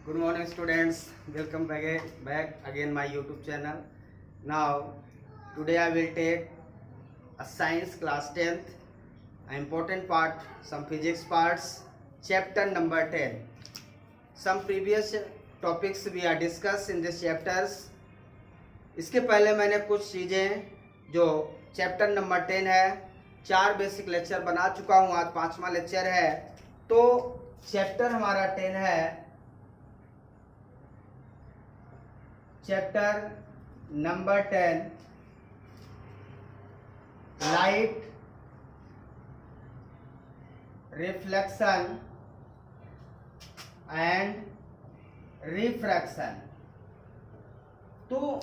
Good morning, students. Welcome back again my YouTube channel. Now, today I will take a science class 10th, an important part, some physics parts, chapter number 10. Some previous topics we are discussed in this chapters. इसके पहले मैंने कुछ चीज़ें जो chapter number 10 है 4 basic lecture बना चुका हूँ, आज 5वां लेक्चर है। तो चैप्टर हमारा 10 है, chapter number 10 light reflection and refraction. तो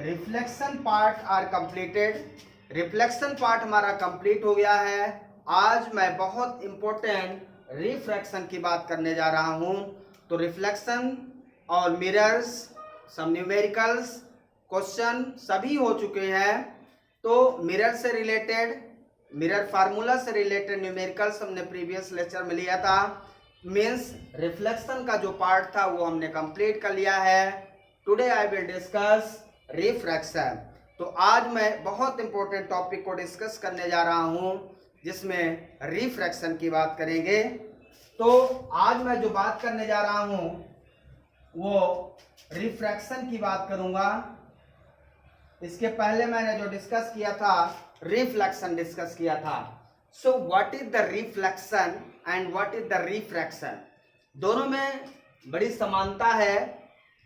reflection part are completed, reflection part हमारा कंप्लीट हो गया है। आज मैं बहुत इंपॉर्टेंट रिफ्रैक्शन की बात करने जा रहा हूं। तो रिफ्लेक्शन और मिरर्स, सम न्यूमेरिकल्स क्वेश्चन सभी हो चुके हैं। तो मिरर से रिलेटेड, मिरर फार्मूला से रिलेटेड न्यूमेरिकल्स हमने प्रीवियस लेक्चर में लिया था। मीन्स रिफ्लेक्शन का जो पार्ट था वो हमने कंप्लीट कर लिया है। Today I will discuss refraction. तो आज मैं बहुत इंपॉर्टेंट टॉपिक को डिस्कस करने जा रहा हूं जिसमें रिफ्रैक्शन की बात करेंगे। तो आज मैं जो बात करने जा रहा हूं वो रिफ्रैक्शन की बात करूंगा। इसके पहले मैंने जो डिस्कस किया था रिफ्लेक्शन डिस्कस किया था। So what is the reflection and what is the refraction, दोनों में बड़ी समानता है,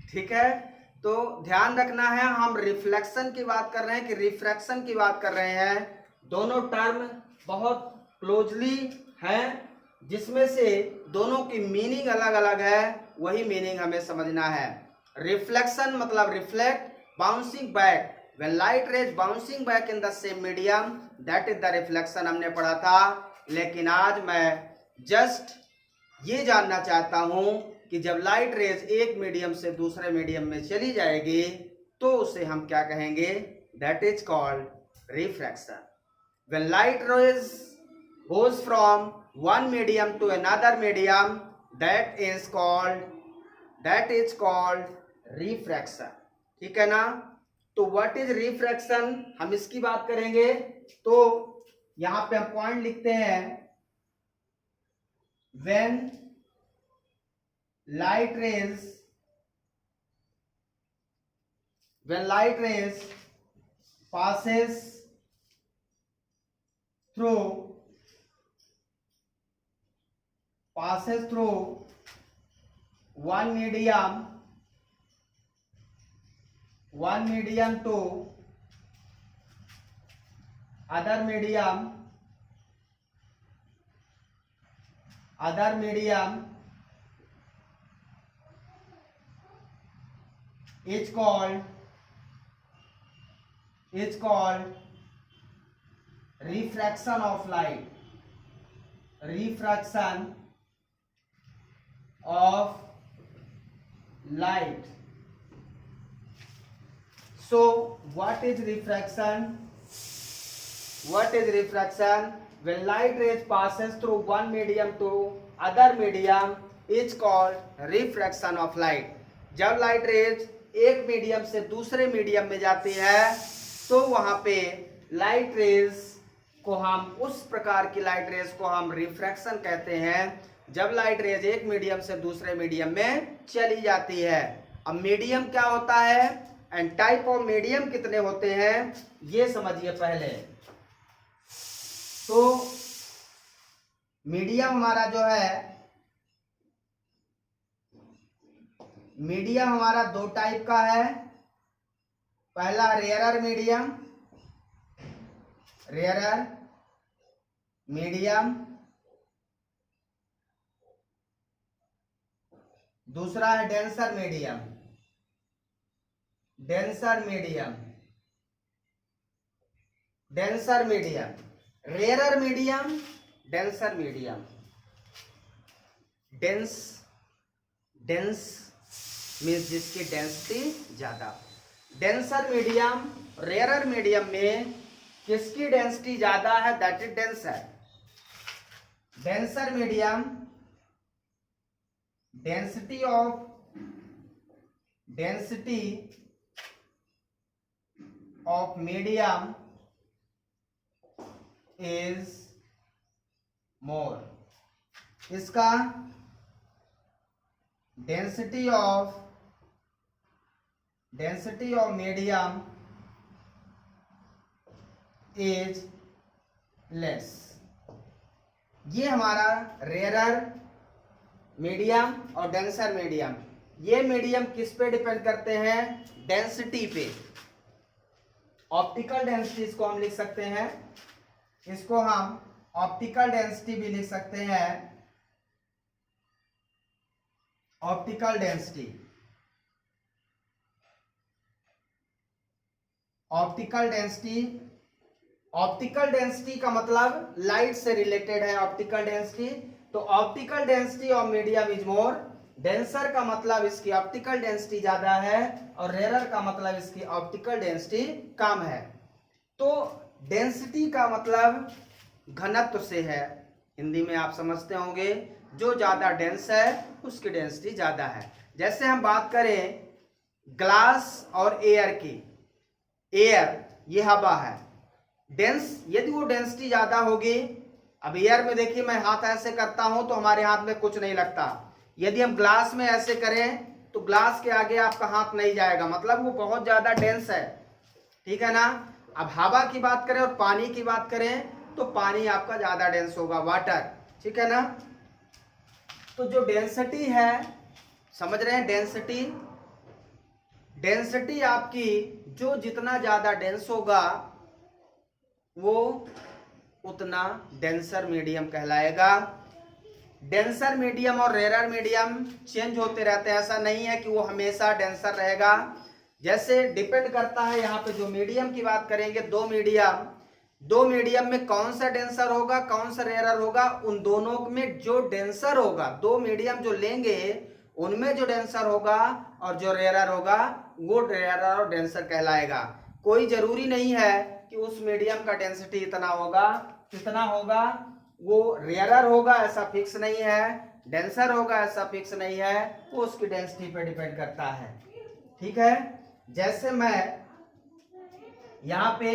ठीक है। तो ध्यान रखना है, हम रिफ्लेक्शन की बात कर रहे हैं कि रिफ्रैक्शन की बात कर रहे हैं। दोनों टर्म बहुत क्लोजली हैं, जिसमें से दोनों की मीनिंग अलग अलग है, वही मीनिंग हमें समझना है। रिफ्लेक्शन मतलब reflect, bouncing back, when light rays bouncing back in the same medium, that is the reflection, हमने पढ़ा था। लेकिन आज मैं जस्ट ये जानना चाहता हूं कि जब लाइट रेज एक मीडियम से दूसरे मीडियम में चली जाएगी तो उसे हम क्या कहेंगे? That is called refraction. When light rays goes from one medium to another medium, that is called refraction, ठीक है ना। तो what is refraction, हम इसकी बात करेंगे। तो यहां पे हम पॉइंट लिखते हैं, when light rays passes through one medium to other medium is called refraction of light, refraction of light. So what is refraction? When light rays passes through one medium to other medium is called refraction of light. जब light raise एक medium से दूसरे medium में जाती है तो वहां पे लाइट रेज को हम, उस प्रकार की लाइट रेज को हम रिफ्रैक्शन कहते हैं, जब लाइट रेज एक मीडियम से दूसरे मीडियम में चली जाती है। अब मीडियम क्या होता है एंड टाइप ऑफ मीडियम कितने होते हैं ये समझिए पहले। तो मीडियम हमारा जो है, मीडियम हमारा दो टाइप का है। पहला रेयरर मीडियम, दूसरा है denser medium. Rarer medium, denser medium. Dense means जिसकी डेंसिटी ज्यादा। डेंसर मीडियम, रेयरर मीडियम में किसकी डेंसिटी ज्यादा है? That is denser. Denser medium density of medium is more. इसका density of medium is less. ये हमारा रेयरर मीडियम और डेंसर मीडियम, ये मीडियम किस पे डिपेंड करते हैं? डेंसिटी पे। ऑप्टिकल डेंसिटी इसको हम लिख सकते हैं, इसको हम ऑप्टिकल डेंसिटी भी लिख सकते हैं। ऑप्टिकल डेंसिटी, ऑप्टिकल डेंसिटी का मतलब लाइट से रिलेटेड है ऑप्टिकल डेंसिटी। तो optical density of medium is more. Denser का मतलब इसकी ऑप्टिकल डेंसिटी ज्यादा है और रेयरर का मतलब इसकी ऑप्टिकल डेंसिटी कम है। तो डेंसिटी का मतलब घनत्व से है, हिंदी में आप समझते होंगे, जो ज्यादा डेंस है उसकी डेंसिटी ज्यादा है। जैसे हम बात करें ग्लास और एयर की, एयर ये हवा है, डेंस, यदि वो डेंसिटी ज्यादा होगी, अब एयर में देखिए मैं हाथ ऐसे करता हूं तो हमारे हाथ में कुछ नहीं लगता, यदि हम ग्लास में ऐसे करें तो ग्लास के आगे आपका हाथ नहीं जाएगा, मतलब वो बहुत ज्यादा डेंस है, ठीक है ना। अब हवा की बात करें और पानी की बात करें तो पानी आपका ज्यादा डेंस होगा, वाटर, ठीक है ना। तो जो डेंसिटी है, समझ रहे हैं, डेंसिटी आपकी जो जितना ज्यादा डेंस होगा वो उतना डेंसर मीडियम कहलाएगा। डेंसर मीडियम और रेयरर मीडियम चेंज होते रहते हैं, ऐसा नहीं है कि वो हमेशा डेंसर रहेगा। जैसे डिपेंड करता है, यहाँ पे जो मीडियम की बात करेंगे, दो मीडियम में कौन सा डेंसर होगा कौन सा रेयरर होगा, उन दोनों में जो डेंसर होगा, दो मीडियम जो लेंगे उनमें जो डेंसर होगा और जो रेयरर होगा वो रेयरर और डेंसर कहलाएगा। कोई जरूरी नहीं है कि उस मीडियम का डेंसिटी इतना होगा, कितना होगा, वो रेयरर होगा ऐसा फिक्स नहीं है, डेंसर होगा ऐसा फिक्स नहीं है, वो उसकी डेंसिटी पे डिपेंड करता है, ठीक है। जैसे मैं यहां पे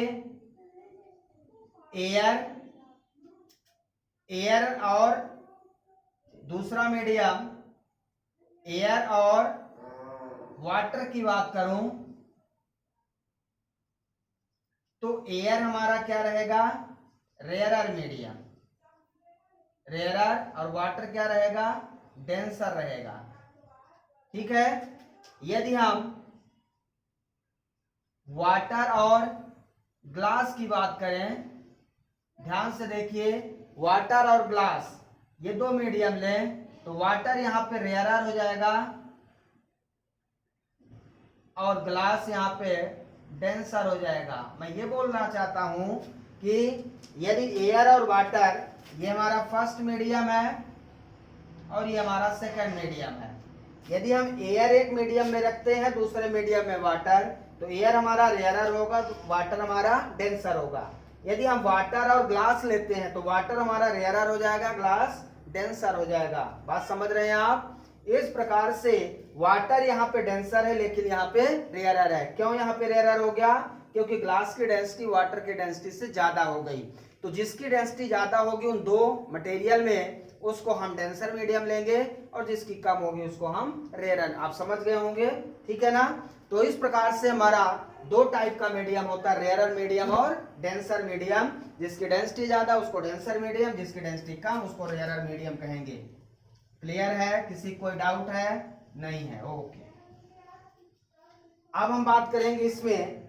एयर और दूसरा मीडियम एयर और वाटर की बात करूं तो एयर हमारा क्या रहेगा? रेयरर मीडियम, रेयरर, और वाटर क्या रहेगा? डेंसर रहेगा, ठीक है। यदि हम वाटर और ग्लास की बात करें, ध्यान से देखिए, वाटर और ग्लास ये दो मीडियम लें तो वाटर यहां पे रेयरर हो जाएगा और ग्लास यहां पे डेंसर हो जाएगा। मैं ये बोलना चाहता हूं कि यदि एयर और वाटर ये हमारा फर्स्ट मीडियम है और ये हमारा सेकंड मीडियम है, यदि हम एयर एक मीडियम में रखते हैं दूसरे मीडियम में वाटर, तो एयर हमारा रेयरर होगा तो वाटर हमारा डेंसर होगा। यदि हम वाटर और ग्लास लेते हैं तो वाटर हमारा रेयरर हो जाएगा, ग्लास डेंसर हो जाएगा। बात समझ रहे हैं आप? इस प्रकार से वाटर यहाँ पे डेंसर है लेकिन यहाँ पे रेयरर है। क्यों यहाँ पे रेयरर हो गया? क्योंकि ग्लास की डेंसिटी वाटर की डेंसिटी से ज्यादा हो गई। तो जिसकी डेंसिटी ज्यादा होगी उन दो मटेरियल में, उसको हम डेंसर मीडियम लेंगे और जिसकी कम होगी उसको हम रेयरर। आप समझ गए होंगे, ठीक है ना। तो इस प्रकार से हमारा दो टाइप का मीडियम होता है, रेयरर मीडियम और डेंसर मीडियम। जिसकी डेंसिटी ज्यादा उसको डेंसर मीडियम, जिसकी डेंसिटी कम उसको रेयरर मीडियम कहेंगे। क्लियर है? किसी कोई डाउट है? नहीं है? ओके। अब हम बात करेंगे इसमें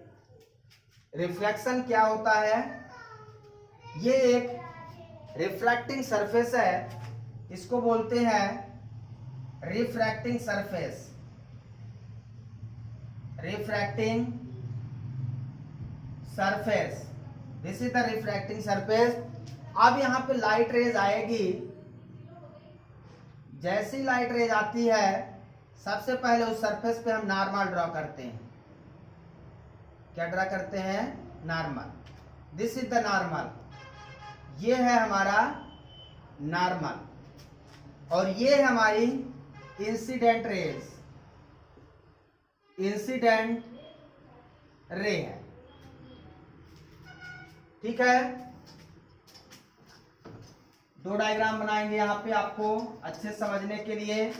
रिफ्लेक्शन क्या होता है। ये एक रिफ्लेक्टिंग सरफेस है, इसको बोलते हैं refracting surface, refracting surface, this is the refracting surface. अब यहां पे लाइट रेज आएगी, जैसी लाइट रेज आती है सबसे पहले उस सरफेस पे हम नॉर्मल ड्रॉ करते हैं। क्या ड्रॉ करते हैं? Normal. This is the normal, ये है हमारा नॉर्मल और ये है हमारी इंसिडेंट रेज, इंसिडेंट रे है। ठीक है, दो डायग्राम बनाएंगे यहां पे आपको अच्छे समझने के लिए।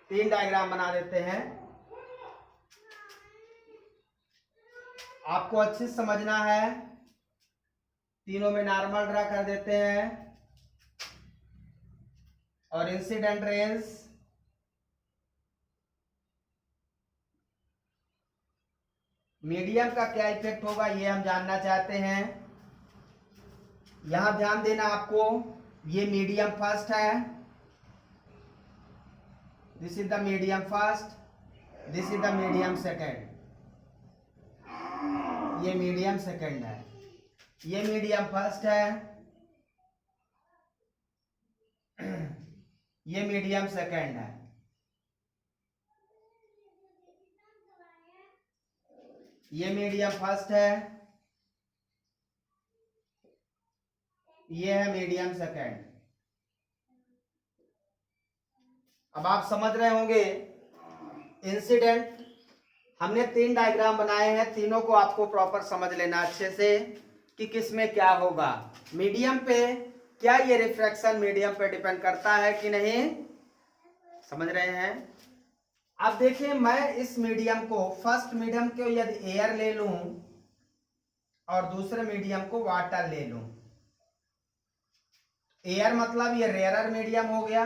तीन डायग्राम बना देते हैं, आपको अच्छे से समझना है। तीनों में नॉर्मल ड्रा कर देते हैं और इंसिडेंट रेज, मीडियम का क्या इफेक्ट होगा ये हम जानना चाहते हैं। यहां ध्यान देना आपको, ये मीडियम फर्स्ट है, this is the medium first, this is the medium second, ये मीडियम सेकेंड है, ये मीडियम फर्स्ट है, ये मीडियम सेकेंड है। ये मीडियम फर्स्ट है, ये है मीडियम सेकेंड। अब आप समझ रहे होंगे इंसिडेंट, हमने तीन डायग्राम बनाए हैं, तीनों को आपको प्रॉपर समझ लेना अच्छे से कि किसमें क्या होगा। मीडियम पे क्या ये रिफ्रैक्शन मीडियम पे डिपेंड करता है कि नहीं, समझ रहे हैं। अब देखिए, मैं इस मीडियम को, फर्स्ट मीडियम को यदि एयर ले लूं और दूसरे मीडियम को वाटर ले लूं, एयर मतलब ये रेयरर मीडियम हो गया,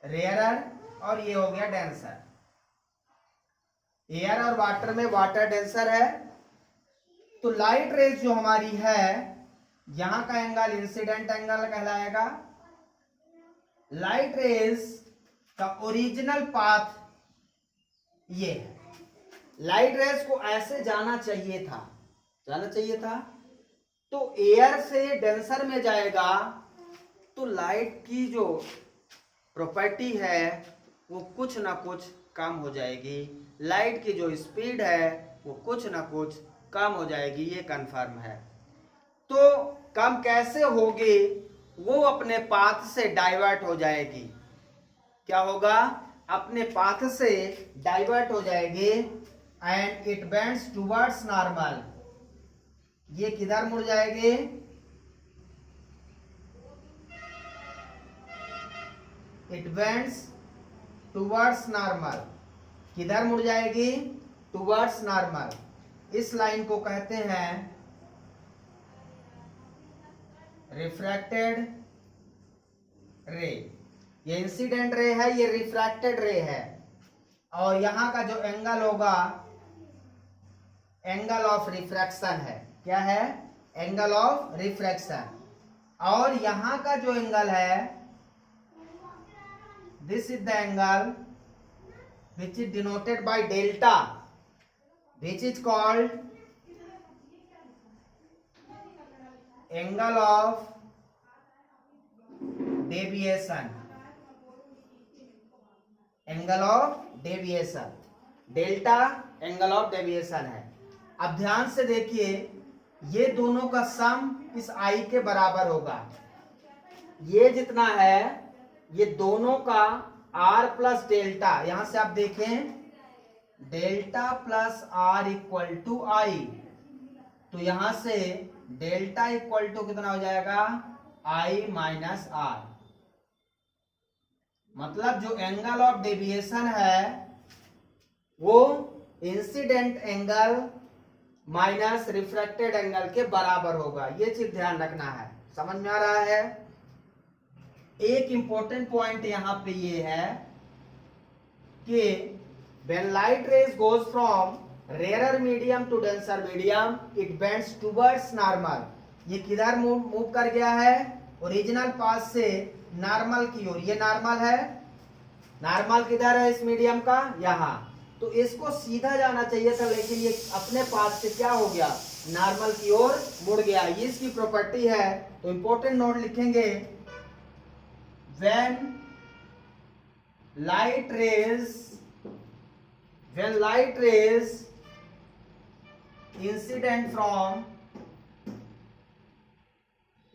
रेयरर, और ये हो गया डेंसर। एयर और वाटर में वाटर डेंसर है, तो लाइट रेज जो हमारी है, यहां का एंगल इंसिडेंट एंगल कहलाएगा। लाइट रेज का ओरिजिनल पाथ ये है, लाइट रेज को ऐसे जाना चाहिए था, जाना चाहिए था, तो एयर से डेंसर में जाएगा तो लाइट की जो प्रॉपर्टी है वो कुछ ना कुछ कम हो जाएगी, लाइट की जो स्पीड है वो कुछ ना कुछ कम हो जाएगी, ये कंफर्म है। तो कम कैसे होगी, वो अपने पाथ से डाइवर्ट हो जाएगी। क्या होगा, अपने पाथ से डाइवर्ट हो जाएगी and it bends towards normal. ये किधर मुड़ जाएगी, इट बेंड्स टुवर्ड्स नॉर्मल, किधर मुड़ जाएगी, टुवर्ड्स नॉर्मल। इस लाइन को कहते हैं रिफ्रैक्टेड रे। ये इंसिडेंट रे है, ये रिफ्रैक्टेड रे है, और यहां का जो एंगल होगा एंगल ऑफ रिफ्रैक्शन है। क्या है, एंगल ऑफ रिफ्रैक्शन। और यहां का जो एंगल है, this is the angle which is denoted by delta, which is called angle of deviation, angle of deviation, delta angle of deviation है। अब ध्यान से देखिए, ये दोनों का सम इस आई के बराबर होगा, ये जितना है ये दोनों का आर प्लस डेल्टा, यहां से आप देखें delta plus r equal to i, तो यहां से डेल्टा इक्वल टू कितना हो जाएगा, आई माइनस आर। मतलब जो एंगल ऑफ डेविएशन है वो incident angle minus refracted angle के बराबर होगा, ये चीज ध्यान रखना है। समझ में आ रहा है। एक इंपॉर्टेंट पॉइंट यहां पे ये है कि when light rays goes from rarer medium to denser medium it bends towards normal। ये किधर मूव कर गया है, ओरिजिनल पाथ से नॉर्मल की ओर। ये नॉर्मल है, नॉर्मल किधर है इस मीडियम का, यहां। तो इसको सीधा जाना चाहिए था, लेकिन ये अपने पाथ से क्या हो गया, नॉर्मल की ओर मुड़ गया। ये इसकी प्रॉपर्टी है। तो इंपॉर्टेंट नोट लिखेंगे, when light rays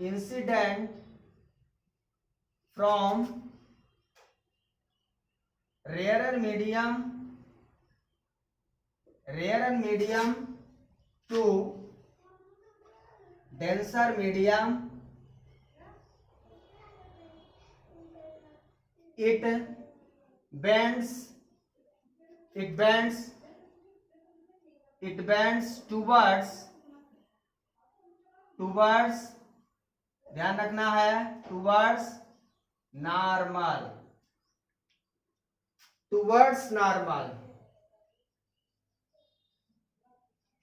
incident from rarer medium to denser medium, it bends towards, ध्यान रखना है, towards normal,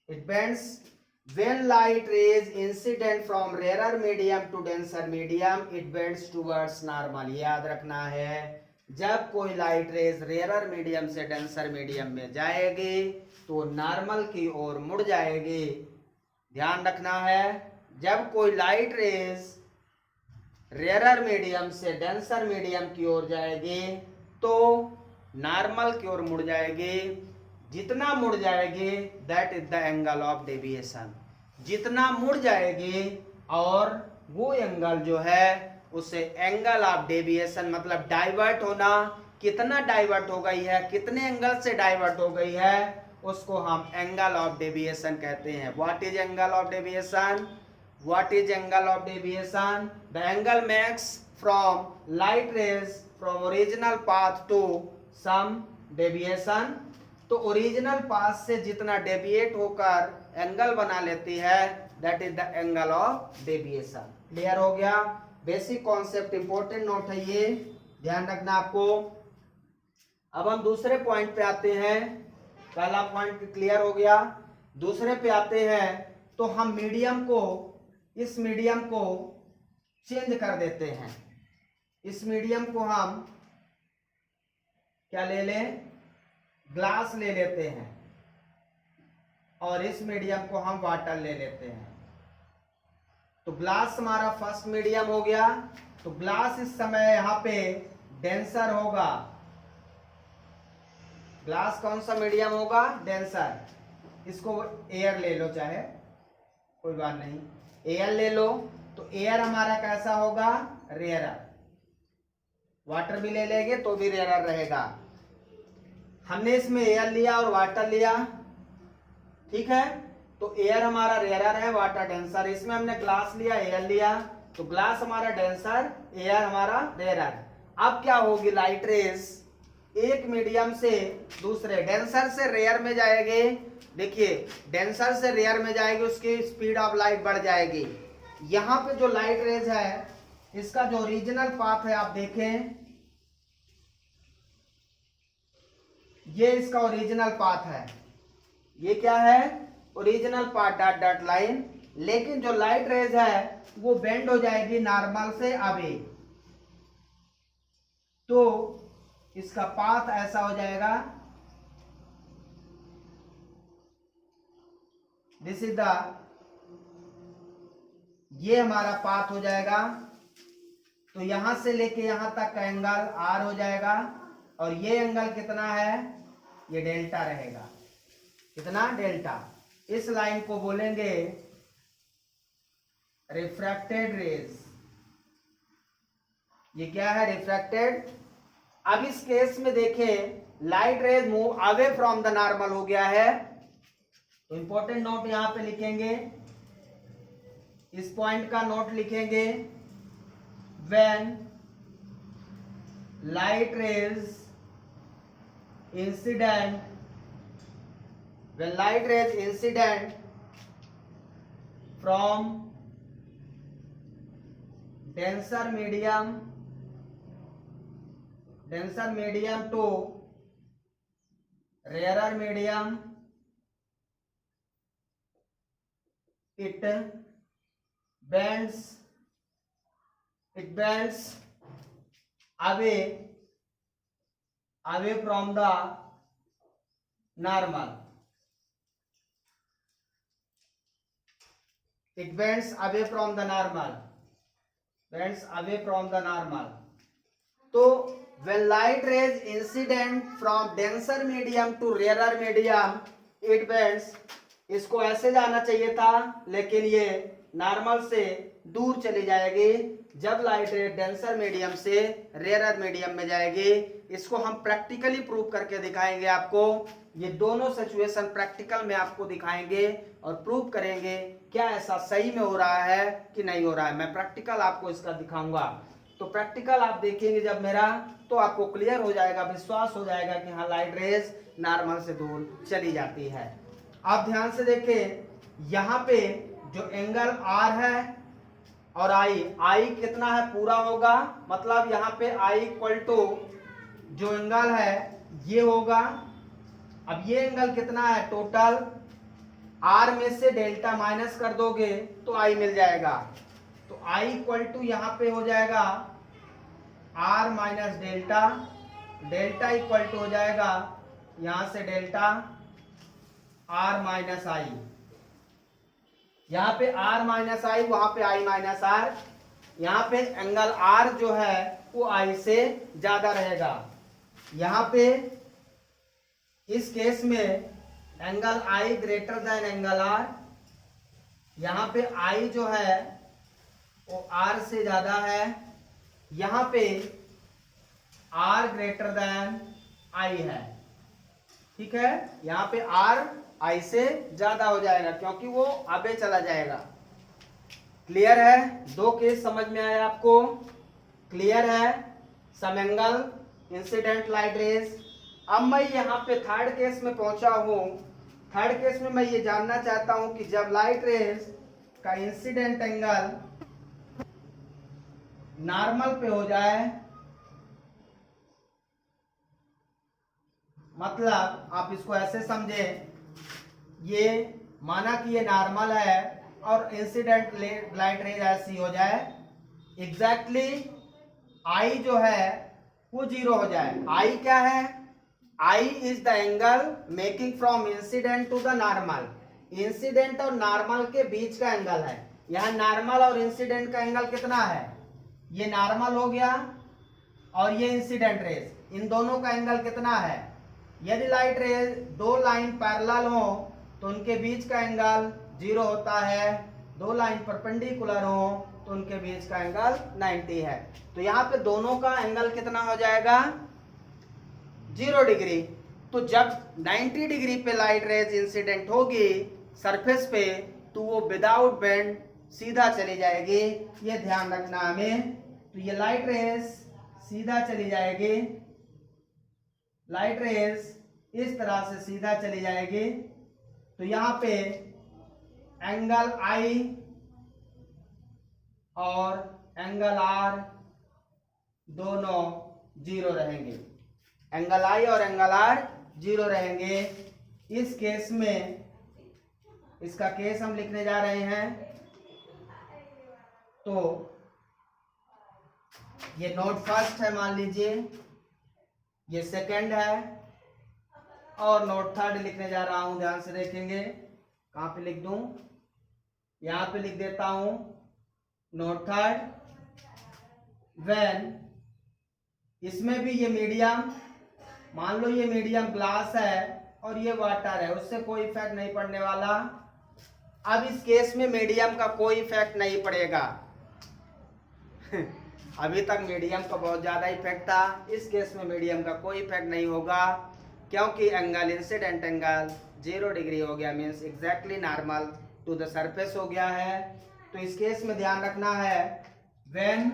it bends when light rays incident from rarer medium to denser medium, it bends towards normal। याद रखना है, जब कोई light rays rare medium से denser medium में जाएगी तो नॉर्मल की ओर मुड़ जाएगी। ध्यान रखना है, जब कोई लाइट रेज रेयर मीडियम से डेंसर मीडियम की ओर जाएगी तो नॉर्मल की ओर मुड़ जाएगी। जितना मुड़ जाएगी that is the angle of deviation, जितना मुड़ जाएगी और वो एंगल जो है उसे एंगल ऑफ डेविएशन, मतलब डाइवर्ट होना, कितना डाइवर्ट हो गई है, कितने एंगल से डाइवर्ट हो गई है, उसको हम एंगल ऑफ डेविएशन कहते हैं। What is angle of deviation? What is angle of deviation? The angle makes from light rays from original path to some deviation. तो ओरिजिनल पाथ से जितना डेविएट होकर एंगल बना लेती है that is the angle of deviation. Clear हो गया? Basic concept, important note है ये, ध्यान रखना आपको। अब हम दूसरे पॉइंट पे आते हैं। पहला पॉइंट क्लियर हो गया, दूसरे पे आते हैं। तो हम मीडियम को, इस मीडियम को चेंज कर देते हैं। इस मीडियम को हम क्या ले लें? ग्लास ले लेते हैं, और इस मीडियम को हम वाटर ले लेते हैं। तो ग्लास हमारा फर्स्ट मीडियम हो गया। तो ग्लास इस समय यहां पे डेंसर होगा। ग्लास कौन सा मीडियम होगा? डेंसर। इसको एयर ले लो, चाहे कोई बात नहीं, एयर ले लो। तो एयर हमारा कैसा होगा? रेयरर। वाटर भी ले लेंगे तो भी रेयरर रहेगा। हमने इसमें एयर लिया और वाटर लिया, ठीक है, तो एयर हमारा रेयरर है, वाटर डेंसर। इसमें हमने ग्लास लिया, एयर लिया, तो ग्लास हमारा डेंसर, एयर हमारा रेयरर। अब क्या होगी? लाइट रेज एक मीडियम से दूसरे, डेंसर से रेयर में जाएगी। देखिए, डेंसर से रेयर में जाएगी, उसकी स्पीड ऑफ लाइट बढ़ जाएगी। यहाँ पे जो लाइट रेज है, इसका जो ओरिजिनल पाथ है आप देखें, ये इसका ओरिजिनल पाथ है। ये क्या है? Original path, dot dot line. लेकिन जो लाइट रेज है वो बेंड हो जाएगी नॉर्मल से अवे, तो इसका पाथ ऐसा हो जाएगा, दिस इज द, ये हमारा पाथ हो जाएगा। तो यहां से लेके यहां तक का एंगल आर हो जाएगा, और ये एंगल कितना है? ये डेल्टा रहेगा। कितना? डेल्टा। इस लाइन को बोलेंगे रिफ्रैक्टेड रेज। ये क्या है? रिफ्रैक्टेड। अब इस केस में देखें, light rays move away from the normal हो गया है। तो इंपॉर्टेंट नोट यहां पे लिखेंगे, इस पॉइंट का नोट लिखेंगे। When light rays incident, when light rays incident from denser medium to rarer medium, it bends away from the normal. It bends away from the normal. तो when light rays incident from denser medium to rarer medium, it bends, इसको ऐसे जाना चाहिए था, लेकिन ये normal से दूर चली जाएगी। जब लाइट रे डेंसर मीडियम से रेयर मीडियम में जाएगी। इसको हम प्रैक्टिकली प्रूव करके दिखाएंगे आपको। ये दोनों सिचुएशन प्रैक्टिकल में आपको दिखाएंगे और प्रूव करेंगे क्या ऐसा सही में हो रहा है कि नहीं हो रहा है। मैं प्रैक्टिकल आपको इसका दिखाऊंगा। तो प्रैक्टिकल आप देखेंगे जब मेरा, तो आपको क्लियर हो जाएगा, विश्वास हो जाएगा कि हाँ लाइट रेज नॉर्मल से दूर चली जाती है। आप ध्यान से देखें, यहाँ पे जो एंगल आर है और आई कितना है पूरा होगा, मतलब यहाँ पे आई इक्वल टू जो एंगल है ये होगा। अब ये एंगल कितना है टोटल, आर में से डेल्टा माइनस कर दोगे तो आई मिल जाएगा। तो आई इक्वल टू यहाँ पे हो जाएगा R minus delta, delta equal to हो जाएगा यहां से डेल्टा आर माइनस आई। यहाँ पे आर माइनस आई, वहां पे आई माइनस आर। यहाँ पे एंगल आर जो है वो आई से ज्यादा रहेगा। यहाँ पे इस केस में angle I greater than angle R. यहाँ पे आई जो है वो आर से ज्यादा है। यहाँ पे आर ग्रेटर देन आई है, ठीक है। यहाँ पे आर आई से ज्यादा हो जाएगा क्योंकि वो आगे चला जाएगा। क्लियर है? दो केस समझ में आया आपको? क्लियर है? Some angle incident light rays. अब मैं यहाँ पे थर्ड केस में पहुंचा हूं। थर्ड केस में मैं ये जानना चाहता हूं कि जब लाइट रेज का इंसिडेंट एंगल नॉर्मल पे हो जाए, मतलब आप इसको ऐसे समझे, ये माना कि ये नॉर्मल है और इंसिडेंट लाइट रेज ऐसी हो जाए, एग्जैक्टली आई जो है वो जीरो हो जाए। आई क्या है? I is the angle making from incident to the normal. Incident और नॉर्मल के बीच का एंगल है। यहाँ नॉर्मल और इंसिडेंट का एंगल कितना है? ये नॉर्मल हो गया और ये इंसिडेंट रेज, इन दोनों का एंगल कितना है? यदि लाइट रेज दो लाइन पैरेलल हो तो उनके बीच का एंगल जीरो होता है। दो लाइन परपेंडिकुलर हो तो उनके बीच का एंगल 90 है। तो यहाँ पे दोनों का एंगल कितना हो जाएगा? 0 डिग्री। तो जब 90 डिग्री पे लाइट रेज इंसिडेंट होगी सरफेस पे, तो वो विदाउट बेंड सीधा चली जाएगी। ये ध्यान रखना हमें। तो ये लाइट रेज सीधा चली जाएगी, लाइट रेज इस तरह से सीधा चली जाएगी। तो यहाँ पे एंगल आई और एंगल आर दोनों जीरो रहेंगे। एंगल आई और एंगल आर जीरो रहेंगे। इस केस में इसका केस हम लिखने जा रहे हैं। तो ये नोट फर्स्ट है मान लीजिए, ये सेकंड है और नोट थर्ड लिखने जा रहा हूं। ध्यान से देखेंगे कहां पे लिख दूं, यहां पे लिख देता हूं नोट थर्ड। व्हेन, इसमें भी ये मीडियम, मान लो ये मीडियम ग्लास है और ये वाटर है, उससे कोई इफेक्ट नहीं पड़ने वाला। अब इस केस में मीडियम का कोई इफेक्ट नहीं पड़ेगा। अभी तक मीडियम का बहुत ज्यादा इफेक्ट था, इस केस में मीडियम का कोई इफेक्ट नहीं होगा क्योंकि एंगल इंसिडेंट एंगल 0 डिग्री हो गया, means exactly normal to the surface हो गया है। तो इस केस में ध्यान रखना है, when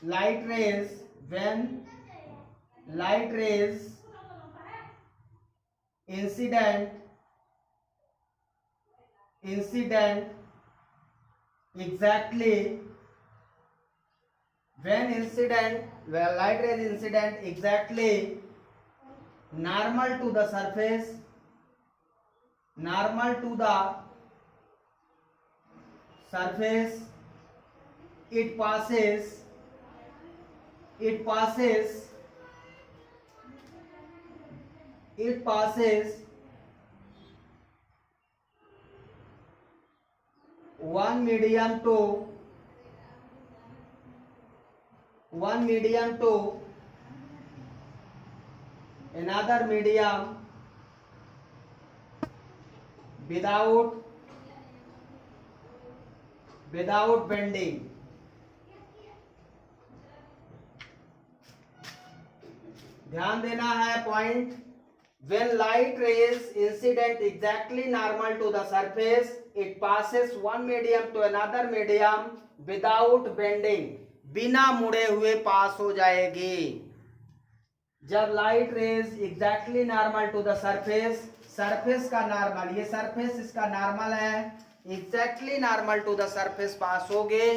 light rays incident exactly when light rays incident exactly normal to the surface, it passes one medium to another medium without without bending. ध्यान देना है point. When light rays incident exactly normal to the surface, it passes one medium to another medium without bending, बिना मुड़े हुए पास हो जाएगी। जब light rays exactly normal to the surface, surface का नॉर्मल, ये सरफेस इसका नॉर्मल है, exactly normal to the surface पास होगे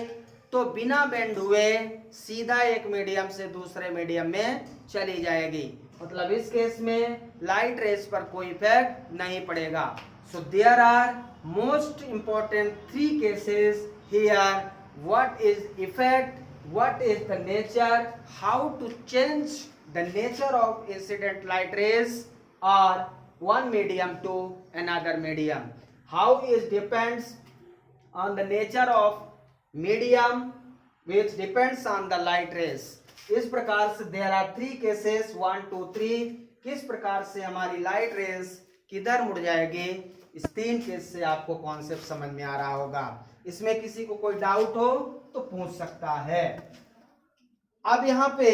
तो बिना बेंड हुए सीधा एक मीडियम से दूसरे मीडियम में चली जाएगी। मतलब इस केस में लाइट रेस पर कोई इफेक्ट नहीं पड़ेगा। So there are most important 3 cases here. What is effect, what is the nature, how to change the nature of incident light rays or one medium to another medium. How is depends on the nature of medium which depends on the light rays. इस प्रकार से there are 3 cases 1 2 3। किस प्रकार से हमारी light rays किधर मुड़ जाएगी, इस 3 केस से आपको कॉन्सेप्ट समझ में आ रहा होगा। इसमें किसी को कोई डाउट हो तो पूछ सकता है। अब यहाँ पे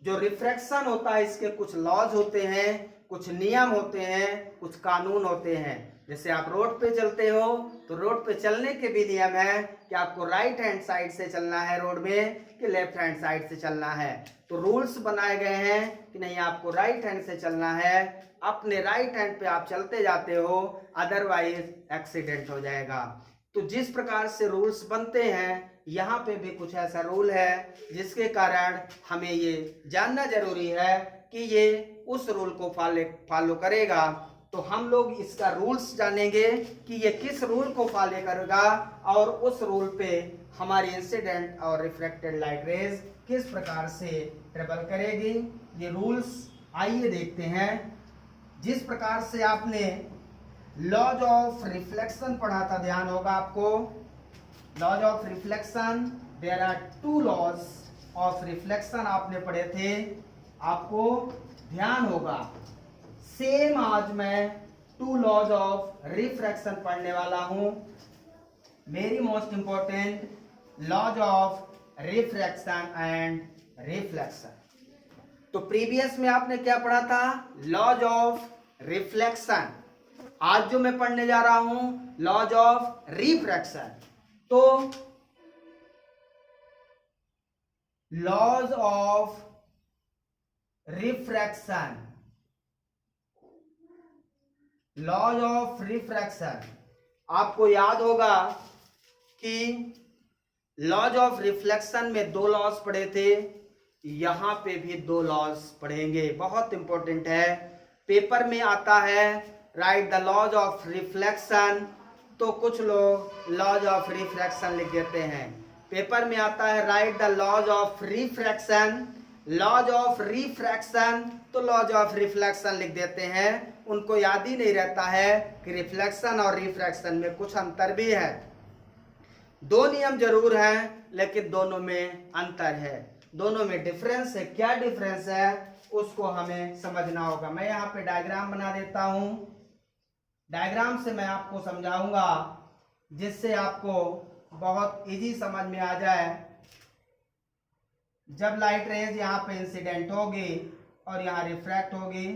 जो रिफ्रैक्शन होता है इसके कुछ लॉज होते हैं, कुछ नियम होते हैं, कुछ कानून होते हैं। जैसे आप रोड पे चलते हो तो रोड पे चलने के भी नियम है कि आपको राइट हैंड साइड से चलना है रोड में कि लेफ्ट हैंड साइड से चलना है। तो रूल्स बनाए गए हैं कि नहीं आपको राइट हैंड से चलना है, अपने राइट हैंड पे आप चलते जाते हो, अदरवाइज एक्सीडेंट हो जाएगा। तो जिस प्रकार से रूल्स बनते हैं यहाँ पे भी कुछ ऐसा रूल है जिसके कारण हमें ये जानना जरूरी है कि ये उस रूल को फॉलो करेगा। तो हम लोग इसका रूल्स जानेंगे कि ये किस रूल को फॉलो करेगा और उस रूल पे हमारी इंसिडेंट और रिफ्लेक्टेड लाइट रेज किस प्रकार से ट्रेवल करेगी। ये रूल्स आइए देखते हैं। जिस प्रकार से आपने लॉज ऑफ रिफ्लेक्शन पढ़ा था, ध्यान होगा आपको। Laws of reflection, there are 2 laws of reflection आपने पढ़े थे, आपको ध्यान होगा। सेम आज मैं 2 लॉज ऑफ रिफ्रैक्शन पढ़ने वाला हूं। Very most important, laws of refraction and reflection. तो प्रीवियस में आपने क्या पढ़ा था, लॉज ऑफ रिफ्लेक्शन। आज जो मैं पढ़ने जा रहा हूं लॉज ऑफ रिफ्रैक्शन। तो laws of refraction, laws of refraction आपको याद होगा कि लॉज ऑफ रिफ्लेक्शन में 2 लॉज पढ़े थे, यहां पे भी 2 लॉज पढ़ेंगे। बहुत इंपॉर्टेंट है, पेपर में आता है right the laws of reflection, तो कुछ लोग लॉज ऑफ रिफ्रैक्शन लिख देते हैं। पेपर में आता है right the laws of refraction, laws of refraction तो लॉज ऑफ रिफ्लेक्शन लिख देते हैं। उनको याद ही नहीं रहता है कि रिफ्लेक्शन और रिफ्रैक्शन में कुछ अंतर भी है। 2 नियम जरूर हैं लेकिन दोनों में अंतर है, दोनों में डिफरेंस है। क्या डिफरेंस है उसको हमें समझना होगा। मैं यहाँ पे डायग्राम बना देता हूं, डायग्राम से मैं आपको समझाऊंगा जिससे आपको बहुत इजी समझ में आ जाए। जब लाइट रेज यहाँ पे इंसिडेंट होगी और यहाँ रिफ्रैक्ट होगी,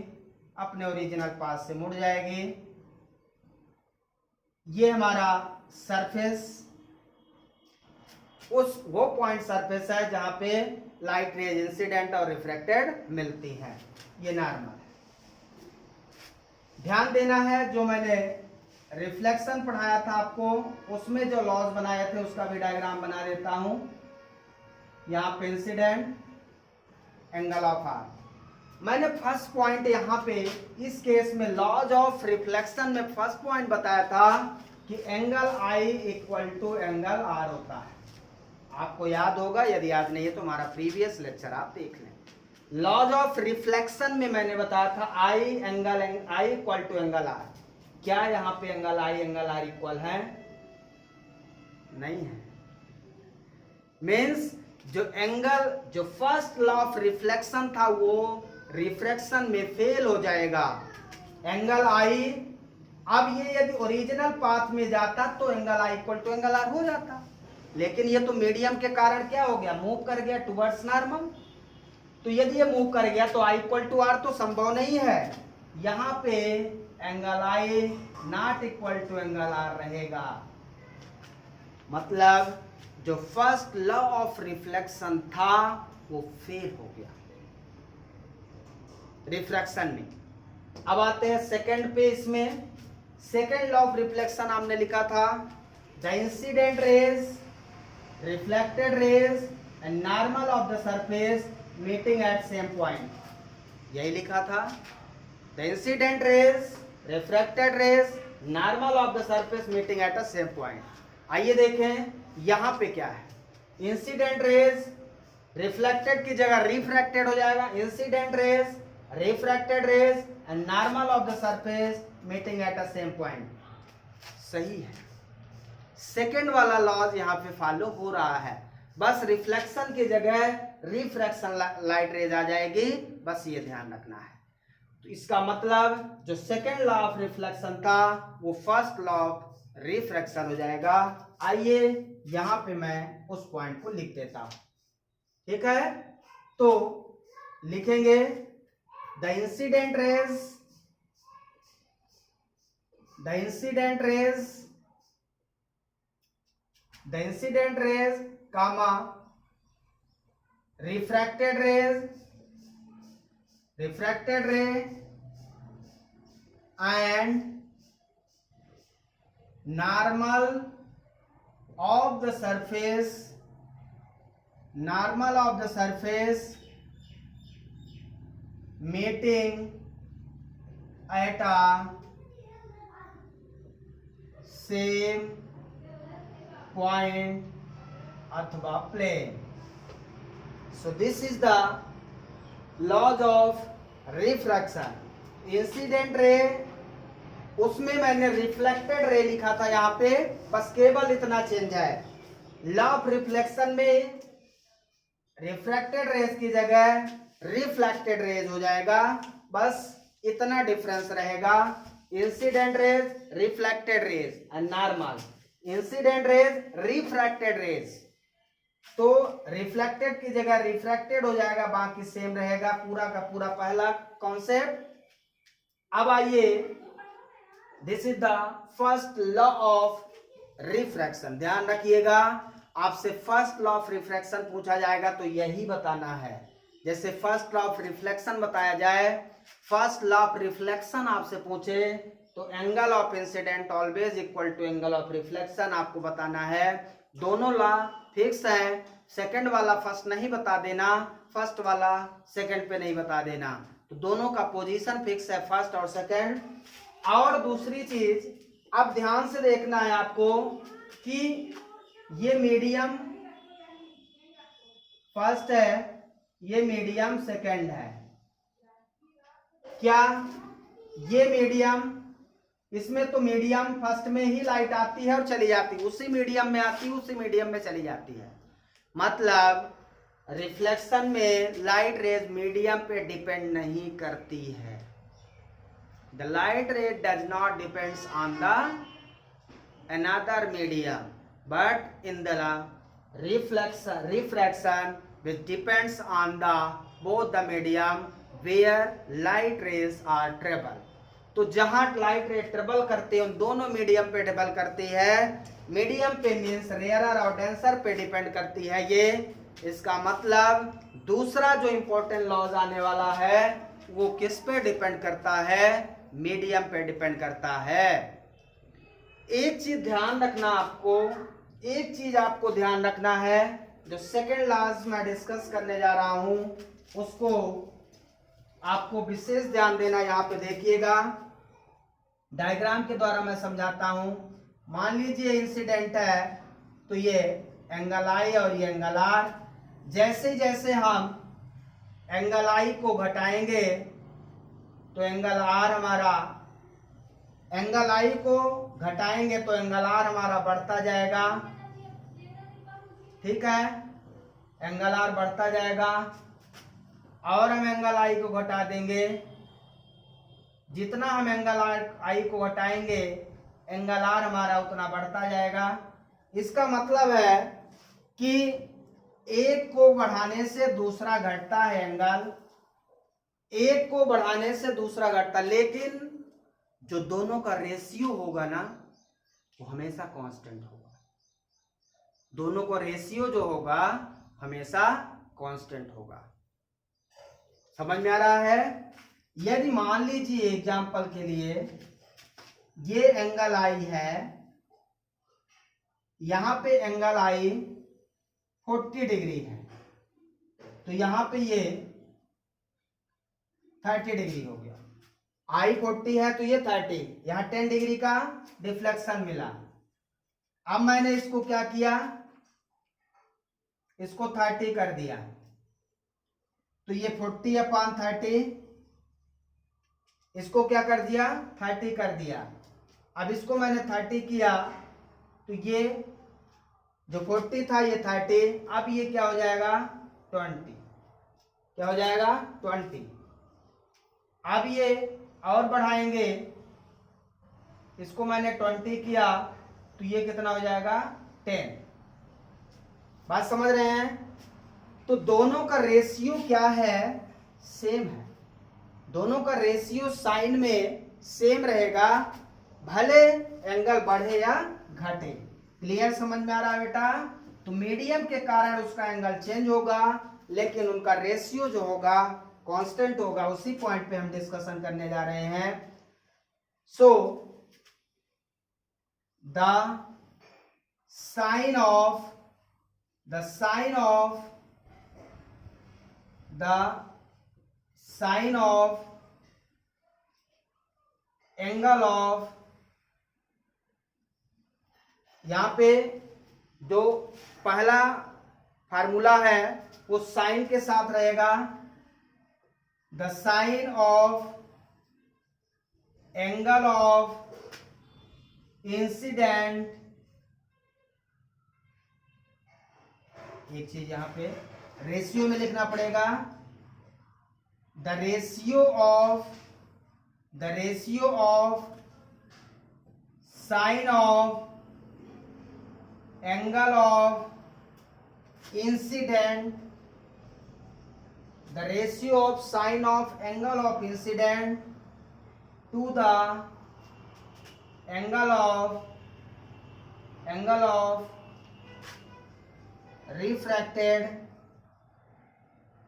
अपने ओरिजिनल पाथ से मुड़ जाएगी। ये हमारा सरफेस, वो पॉइंट सरफेस है जहां पे लाइट रेज इंसिडेंट और रिफ्रैक्टेड मिलती हैं। ये नॉर्मल है। ध्यान देना है, जो मैंने रिफ्लेक्शन पढ़ाया था आपको उसमें जो लॉज बनाए थे उसका भी डायग्राम बना देता हूं। यहाँ पे इंसिडेंट, एंगल ऑफ आर। मैंने फर्स्ट पॉइंट यहाँ पे इस केस में लॉज ऑफ रिफ्लेक्शन में फर्स्ट पॉइंट बताया था कि angle I equal to angle R होता है। आपको याद होगा, यदि याद नहीं है तो हमारा प्रीवियस लेक्चर आप देख लें। लॉज ऑफ रिफ्लेक्शन में मैंने बताया था I equal to angle R. क्या यहाँ पे angle I angle R equal है? नहीं है। मीन्स जो फर्स्ट लॉ ऑफ रिफ्लेक्शन था वो रिफ्रैक्शन में फेल हो जाएगा। एंगल आई अब ये यदि ओरिजिनल पाथ में जाता तो angle I equal to angle R हो जाता, लेकिन ये तो मीडियम के कारण क्या हो गया, मूव कर गया टुवर्ड्स नॉर्मल। तो यदि ये मूव कर गया तो आई इक्वल टू आर तो संभव नहीं है, यहां पे angle I not equal to angle R रहेगा। मतलब जो फर्स्ट लॉ ऑफ रिफ्लेक्शन था वो फेल हो गया रिफ्रैक्शन में। अब आते हैं सेकंड पे, इसमें सेकंड लॉ ऑफ रिफ्लेक्शन हमने लिखा था the incident rays, reflected rays and normal of the surface meeting at same point, यही लिखा था। The incident rays, refracted rays, normal of the surface meeting at a same point. आइए देखें यहां पे क्या है, इंसिडेंट रेज रिफ्लेक्टेड की जगह रिफ्रैक्टेड हो जाएगा, incident rays, refracted rays and normal of the surface meeting at a same point. सही है, सेकेंड वाला लॉज यहां पे फॉलो हो रहा है, बस रिफ्लेक्शन की जगह रिफ्रैक्शन लाइट रेज आ जाएगी, बस ये ध्यान रखना है। तो इसका मतलब जो सेकेंड लॉ ऑफ रिफ्लेक्शन था वो फर्स्ट लॉ ऑफ रिफ्रैक्शन हो जाएगा। आइए यहां पे मैं उस पॉइंट को लिख देता हूं, ठीक है। तो लिखेंगे the incident rays, the incident rays, the incident rays comma refracted rays, refracted ray and normal of the surface, normal of the surface meeting at a same point अथवा plane. So this is the laws of refraction. Incident ray, उसमें मैंने reflected ray लिखा था यहां पे, बस केवल इतना चेंज है। लॉ ऑफ रिफ्लेक्शन में रिफ्रैक्टेड रेज की जगह रिफ्लेक्टेड रेज हो जाएगा, बस इतना डिफरेंस रहेगा। Incident rays, reflected rays and normal, incident rays, refracted rays, तो रिफ्लेक्टेड की जगह रिफ्रैक्टेड हो जाएगा, बाकी सेम रहेगा, पूरा का पूरा पहला कॉन्सेप्ट। अब आइए, this is the first law of refraction. ध्यान रखिएगा, आपसे फर्स्ट लॉ ऑफ रिफ्रैक्शन पूछा जाएगा तो यही बताना है। जैसे फर्स्ट लॉ ऑफ रिफ्लेक्शन बताया जाए, फर्स्ट लॉ ऑफ रिफ्लेक्शन आपसे पूछे तो angle of incident always equal to angle of reflection आपको बताना है। दोनों लॉ फिक्स है, सेकंड वाला फर्स्ट नहीं बता देना, फर्स्ट वाला सेकंड पे नहीं बता देना, तो दोनों का पोजीशन फिक्स है, फर्स्ट और सेकंड। और दूसरी चीज अब ध्यान से देखना है आपको कि ये मीडियम फर्स्ट है, ये मीडियम सेकंड है, क्या ये मीडियम, इसमें तो मीडियम फर्स्ट में ही लाइट आती है और चली जाती है, उसी मीडियम में आती है, उसी मीडियम में चली जाती है। मतलब रिफ्लेक्शन में लाइट रेज मीडियम पे डिपेंड नहीं करती है। The light ray does not depends on the another medium, but in the refraction which depends on the both the medium where light rays are travel. तो जहां light रे travel करते हैं उन दोनों मीडियम पे ट्रेवल करती है। मीडियम पे मीन्स रेयरर और डेंसर पे डिपेंड करती है ये। इसका मतलब दूसरा जो इंपॉर्टेंट लॉज आने वाला है वो किस पे डिपेंड करता है, मीडियम पे डिपेंड करता है। एक चीज ध्यान रखना आपको, एक चीज आपको ध्यान रखना है, जो सेकंड लॉज मैं डिस्कस करने जा रहा हूं उसको आपको विशेष ध्यान देना। यहाँ पे देखिएगा, डायग्राम के द्वारा मैं समझाता हूं। मान लीजिए इंसिडेंट है तो ये एंगल आई और ये एंगल आर, जैसे जैसे हम एंगल आई को घटाएंगे तो एंगल आर हमारा, एंगल आई को घटाएंगे तो एंगल आर हमारा बढ़ता जाएगा, ठीक है, एंगल आर बढ़ता जाएगा। और हम एंगल आई को घटा देंगे, जितना हम एंगल आई को हटाएंगे एंगल आर हमारा उतना बढ़ता जाएगा। इसका मतलब है कि एक को बढ़ाने से दूसरा घटता है एंगल, एक को बढ़ाने से दूसरा घटता, लेकिन जो दोनों का रेशियो होगा ना वो हमेशा कांस्टेंट होगा। दोनों का रेशियो जो होगा हमेशा कांस्टेंट होगा। समझ में आ रहा है? यदि मान लीजिए एग्जांपल के लिए ये एंगल आई है, यहां पे एंगल आई 40 डिग्री है, तो यहां पे ये 30 डिग्री हो गया। आई 40 है तो ये 30, यहां 10 डिग्री का डिफ्लेक्शन मिला। अब मैंने इसको क्या किया, इसको 30 कर दिया, तो ये 40/30, इसको क्या कर दिया 30 कर दिया। अब इसको मैंने 30 किया तो ये जो 40 था ये 30, अब ये क्या हो जाएगा 20, क्या हो जाएगा 20। अब ये और बढ़ाएंगे, इसको मैंने 20 किया तो ये कितना हो जाएगा 10। बात समझ रहे हैं? तो दोनों का रेशियो क्या है, सेम है। दोनों का रेशियो साइन में सेम रहेगा, भले एंगल बढ़े या घटे। क्लियर, समझ में आ रहा है बेटा? तो मीडियम के कारण उसका एंगल चेंज होगा, लेकिन उनका रेशियो जो होगा कांस्टेंट होगा। उसी पॉइंट पे हम डिस्कशन करने जा रहे हैं। So the sine of the sine of angle of, यहां पे जो पहला फार्मूला है वो साइन के साथ रहेगा। The sine of angle of incident, एक चीज यहां पे रेशियो में लिखना पड़ेगा, the ratio of sine of angle of incident, the ratio of sine of angle of incident to the angle of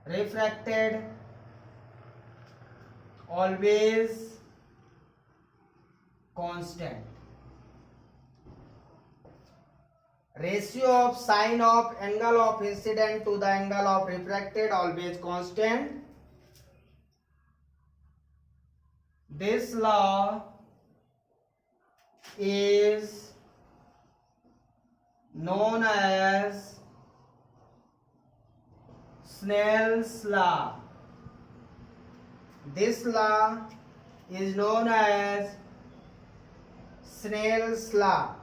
refracted always constant. Ratio of sine of angle of incident to the angle of refracted always constant. This law is known as Snell's law. This law is known as Snell's law.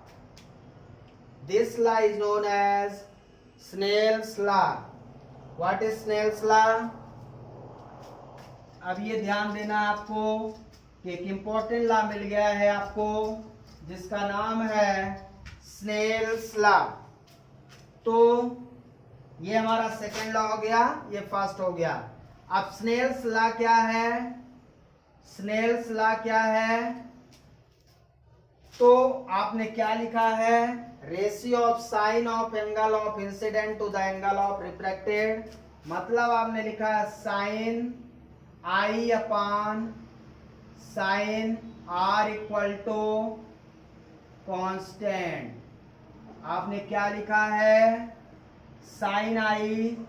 This law is known as Snell's law. What is Snell's law? अब ये ध्यान देना आपको कि एक important law मिल गया है आपको जिसका नाम है स्नेल्स लॉ। तो ये हमारा सेकेंड लॉ हो गया, ये फर्स्ट हो गया। अब स्नेल्स लॉ क्या है? स्नेल्स लॉ क्या है? तो आपने क्या लिखा है, ratio of sine of angle of incident to the angle of refracted. मतलब आपने लिखा है sine I upon sine R equal to constant. आपने क्या लिखा है, sine I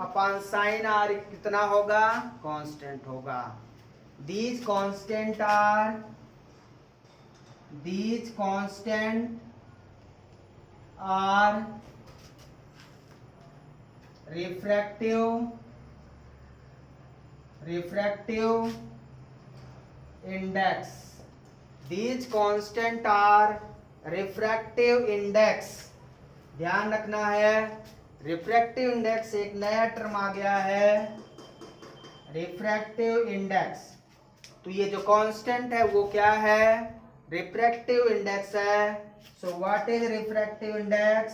upon sine R कितना होगा, कांस्टेंट होगा। These constant are refractive index. These constant are refractive index. ध्यान रखना है, रिफ्रैक्टिव इंडेक्स एक नया टर्म आ गया है, रिफ्रैक्टिव इंडेक्स। तो ये जो कांस्टेंट है वो क्या है? रिफ्रैक्टिव इंडेक्स है। So what is refractive index?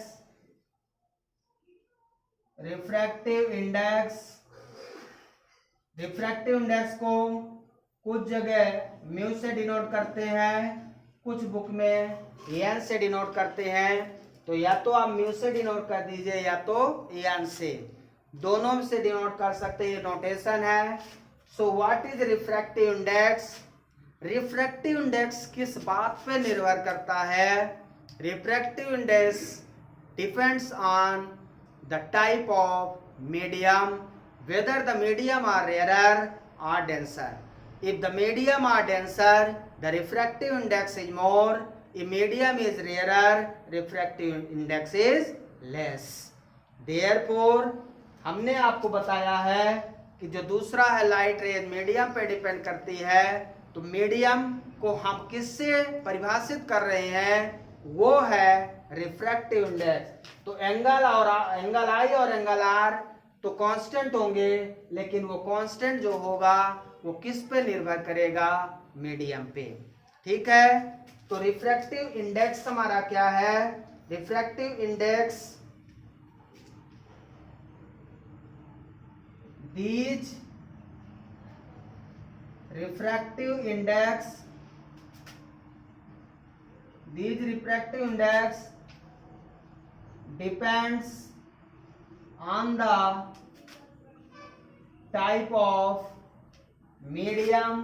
Refractive index, refractive index को कुछ जगह म्यू से डिनोट करते हैं, कुछ बुक में एन से डिनोट करते हैं। तो या तो आप म्यू से डिनोट कर दीजिए या तो एन से, दोनों से डिनोट कर सकते हैं, ये नोटेशन है। So what is refractive index? Refractive index किस बात पे निर्भर करता है? Refractive index depends on the type of medium, whether the medium are rarer or denser. If the medium are denser, the refractive index is more. If medium is rarer, refractive index is less. Therefore, हमने आपको बताया है कि जो दूसरा है light rays medium पे depend करती है, तो मीडियम को हम किससे परिभाषित कर रहे हैं? वो है रिफ्रैक्टिव इंडेक्स। तो एंगल और एंगल आई और एंगल आर तो कांस्टेंट होंगे, लेकिन वो कांस्टेंट जो होगा वो किस पे निर्भर करेगा? मीडियम पे। ठीक है, तो रिफ्रैक्टिव इंडेक्स हमारा क्या है? Refractive index these refractive index, these refractive index depends on the type of medium,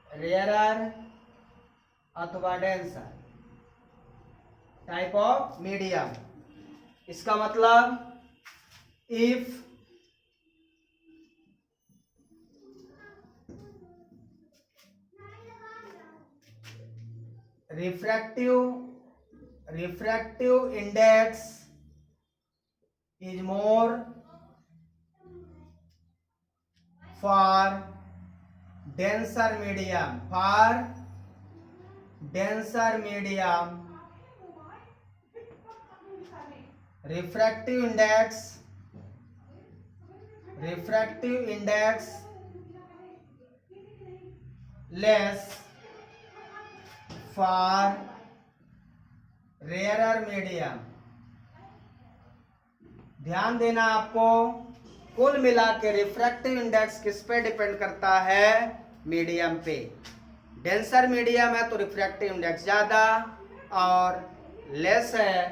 rarer अथवा डेंसर, टाइप ऑफ मीडियम। इसका मतलब if refractive index is more for denser medium, refractive index less for rarer medium. ध्यान देना आपको, कुल मिला के refractive index किस पे डिपेंड करता है? मीडियम पे। डेंसर मीडियम है तो रिफ्रैक्टिव इंडेक्स ज्यादा, और लेस है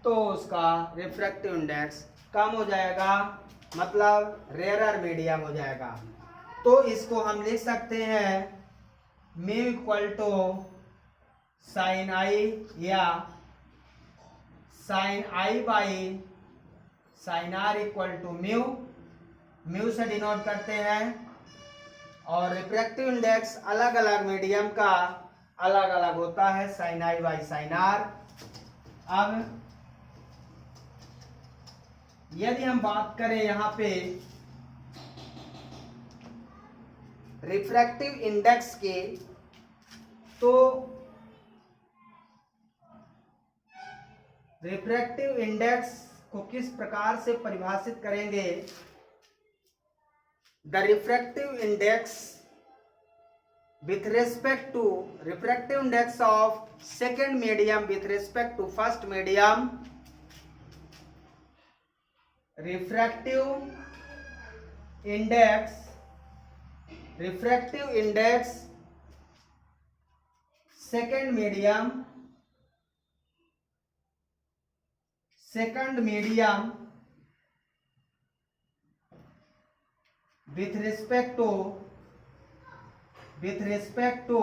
तो उसका रिफ्रैक्टिव इंडेक्स कम हो जाएगा, मतलब रेयरर मीडियम हो जाएगा। तो इसको हम लिख सकते हैं mu equal to sine I या sine I by sine R equal to mu. Mu से डिनोट करते हैं, और रिफ्रैक्टिव इंडेक्स अलग अलग मीडियम का अलग अलग होता है, sine I by sine R. अब यदि हम बात करें यहां पे रिफ्रैक्टिव इंडेक्स के, तो रिफ्रैक्टिव इंडेक्स को किस प्रकार से परिभाषित करेंगे? The refractive index with respect to refractive index of second medium with respect to first medium, refractive index second medium with respect to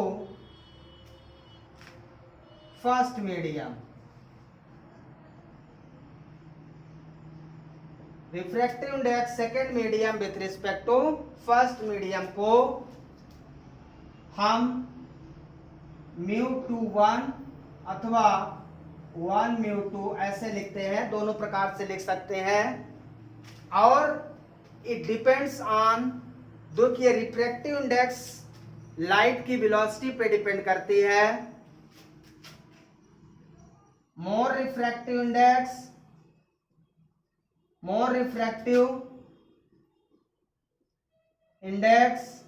first medium। Refractive index second medium with respect to first medium को हम mu two 1 अथवा 1 mu 2 ऐसे लिखते हैं, दोनों प्रकार से लिख सकते हैं। और इट डिपेंड्स ऑन, देखिए रिफ्रैक्टिव इंडेक्स लाइट की वेलोसिटी पे डिपेंड करती है। More refractive index more refractive index,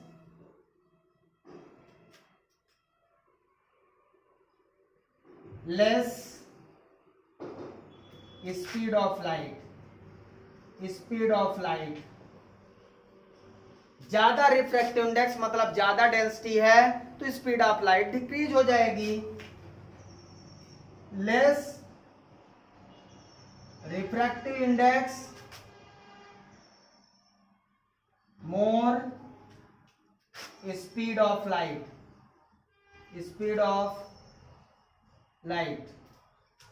less speed of light, speed of light. ज्यादा रिफ्रैक्टिव इंडेक्स मतलब ज्यादा डेंसिटी है तो स्पीड ऑफ लाइट डिक्रीज हो जाएगी। Less refractive index, more speed of light, speed of light.